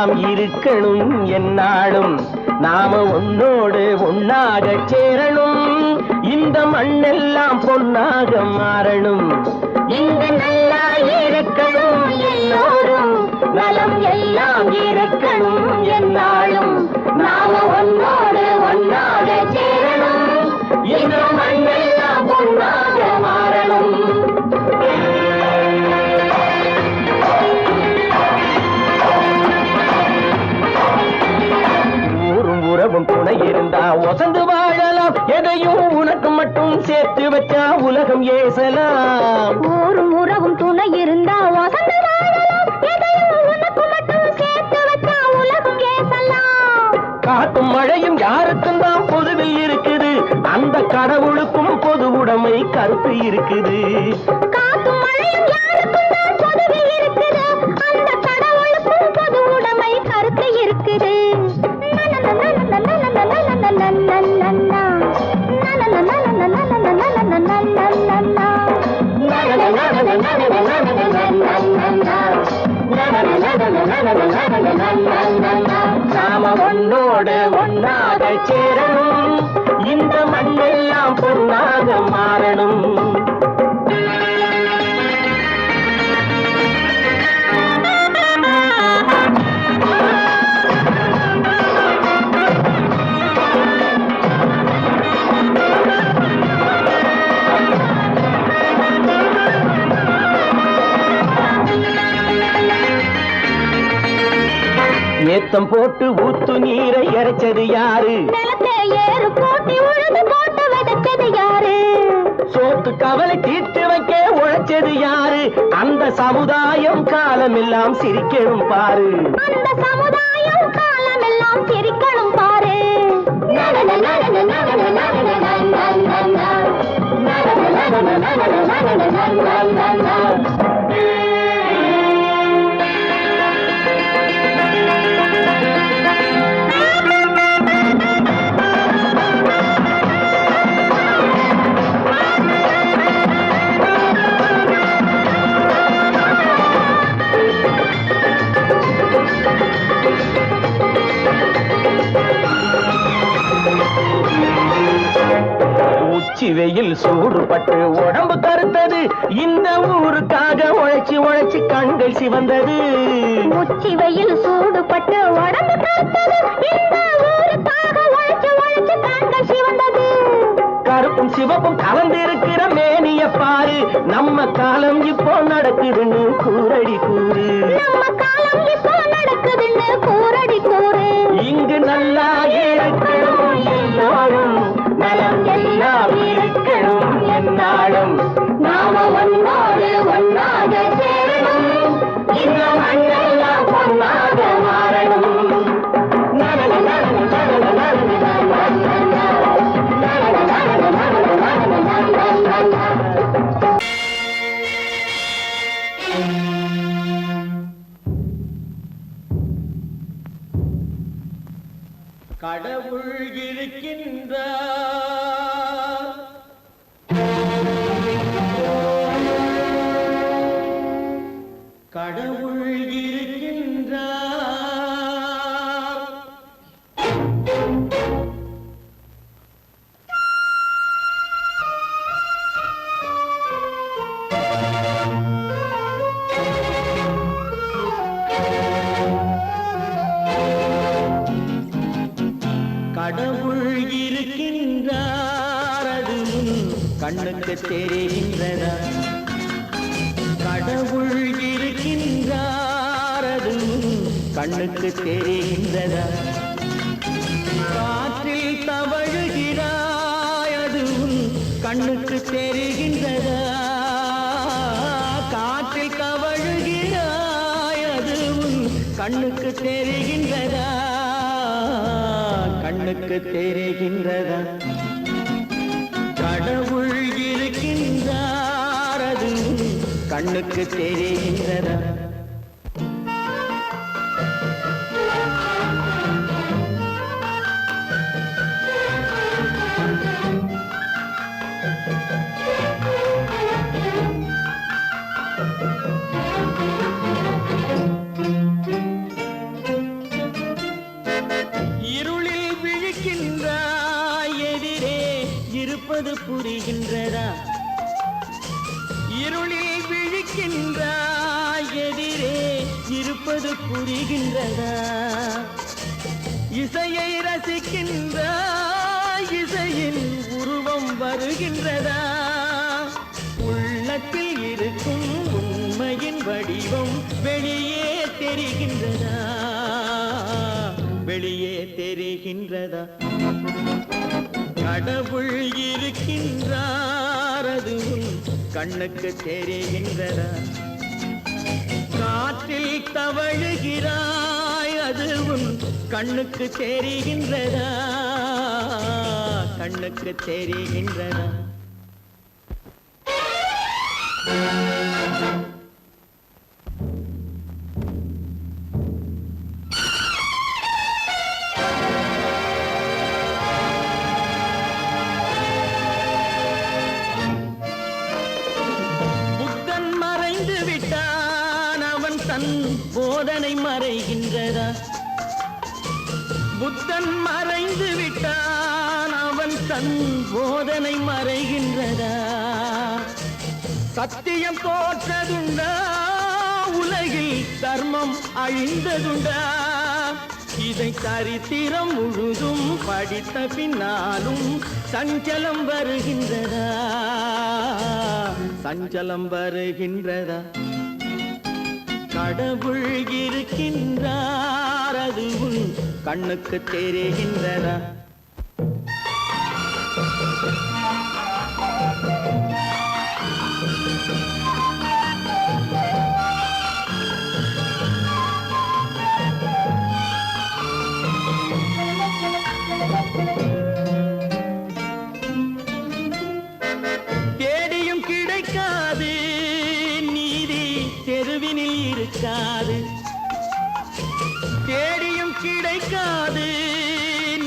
எல்லாம் இருக்கணும் என்னாலும் நாம உன்னோடு ஒன்னாக சேரணும் இந்த மண்ணெல்லாம் பொன்னாக மாறணும் இங்கு நல்லா இருக்கணும் எல்லோரும் நலம் எல்லாம் இருக்கணும் என்னாலும் நாம ஒன்னோடு ஒன்னாக சேரணும் இந்த மண்ணெல்லாம் பொன்னாக மாறணும் உறவும் துணை இருந்தா ஒசந்து வாழலாம் எதையும் உனக்கு மட்டும் சேர்த்து வச்சா உலகம் ஏசலாம் ஊரும் உறவும் துணை இருந்தா ஒசந்து வாழலாம் எதையும் உனக்கு மட்டும் சேர்த்து வச்சா உலகம் ஏசலாம் காட்டும் மழையும் யாருக்கும் தான் பொதுவில் இருக்குது அந்த கடவுளுக்கும் பொது உடைமை கருத்து இருக்குது காட்டும் மழையும் யாருக்கும் தான் பொதுவில் இருக்குது அந்த கடவுளுக்கும் பொது உடைமை கருத்து இருக்குது நாம ஒன்னோடு ஒன்னாக சேரணும் இந்த மண்ணெல்லாம் பொன்னாக மாறணும் ஏத்தம் போட்டு ஊத்து நீரை இறைச்சது யாரு நிலத்தை ஏறு போட்டி உழுது போட்டு விதைச்சது யாரு சோத்து கவலை தீர்த்து வைக்க உழைச்சது யாரு அந்த சமுதாயம் காலமெல்லாம் சிரிக்கணும் பாரு அந்த சமுதாயம் காலமெல்லாம் சிரிக்கணும் பாரு உச்சி வெயில் சூடுபட்டு உடம்பு கருத்தது இந்த ஊருக்காக உழைச்சி உழைச்சி கண்கள் சிவந்தது உச்சி வெயில் சூடுபட்டு உடம்பு கருத்தது இந்த ஊருக்காக உழைச்சு உழைச்சு கண்கள் சிவந்தது கருப்பும் சிவப்பும் கலந்திருக்கிற மேனிய பாரு நம்ம காலம் இப்போ நடக்குதுன்னு கூரடி கூறு நம்ம காலம் இப்போ நடக்குதுன்னு கூரடி கூறு இங்கு நல்லா இருக்கணும் எல்லாரும் நலம் எல்லாம் இருக்கணும் என்னாலும் நாம ஒன்னோடு ஒன்னாக சேரணும் இந்த மண்ணெல்லாம் பொன்னாக மாறணும் கடவுள் இருக்கின்றார் கடவுள் இருக்கின்றார் கடவுள் இருக்கின்றார் அது கண்ணுக்கு தெரிகின்றதா கடவுள் இருக்கின்றார் அது கண்ணுக்கு தெரிகின்றதா காற்றில் தவழுகிறாய் அது கண்ணுக்கு தெரிகின்றதா காற்றில் தவழுகிறாய் அது கண்ணுக்கு தெரிகின்றதா கண்ணுக்கு தெரிகின்றதா கடவுள் இருக்கின்றார் அது கண்ணுக்கு தெரிகின்றதா இருப்பது புரிகின்றதா? இருளில் விழிக்கின்றாய், எதிரே இருப்பது புரிகின்றதா? இசையை ரசிக்கின்றாய், இசையின் உருவம் வருகின்றதா? உள்ளத்தில் இருக்கும் உண்மையின் வடிவம் வெளியே தெரிகின்றதா? வெளியே தெரிகின்றதா? கடவுள் இருக்கின்றார், அது உன் கண்ணுக்கு தெரிகின்றதா? காற்றில் தவழுகிறாய், அது உன் கண்ணுக்கு தெரிகின்றதா? கண்ணுக்கு தெரிகின்றதா? புத்தன் மறைந்து விட்டான், அவன் தன் போதனை மறைகின்றதா? புத்தன் மறைந்து விட்டான், அவன் தன் போதனை மறைகின்றதா? சத்தியம் தோற்றதுண்டா? உலகில் தர்மம் அழிந்ததுண்டா? இதை சரித்திரம் முழுதும் படித்த பின்னாலும் சஞ்சலம் வருகின்றதா? சஞ்சலம் வருகின்றதா? கடவுள் இருக்கின்றார், அது உன் கண்ணுக்கு தெரிகின்றதா? தேடியும் கிடைக்காது நீதி, தெருவினில் இருக்காது. தேடியும் கிடைக்காது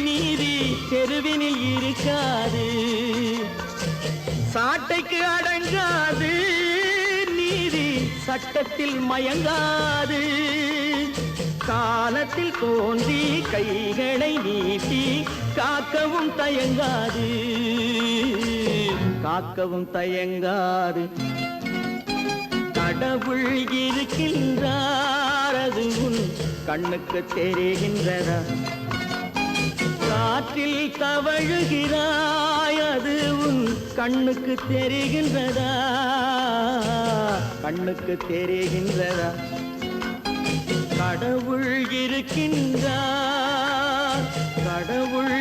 நீதி, தெருவினில் இருக்காது. சாட்டைக்கு அடங்காது நீதி, சட்டத்தில் மயங்காது. காலத்தில் தோன்றி கைகளை நீட்டி காக்கவும் தயங்காது, காக்கவும் தயங்காது. கடவுள் இருக்கின்றார், அது உன் கண்ணுக்கு தெரிகின்றதா? காற்றில் தவழுகிறாய், அது உன் கண்ணுக்கு தெரிகின்றதா? கண்ணுக்கு தெரிகின்றதா? கடவுள் இருக்கின்றார், கடவுள்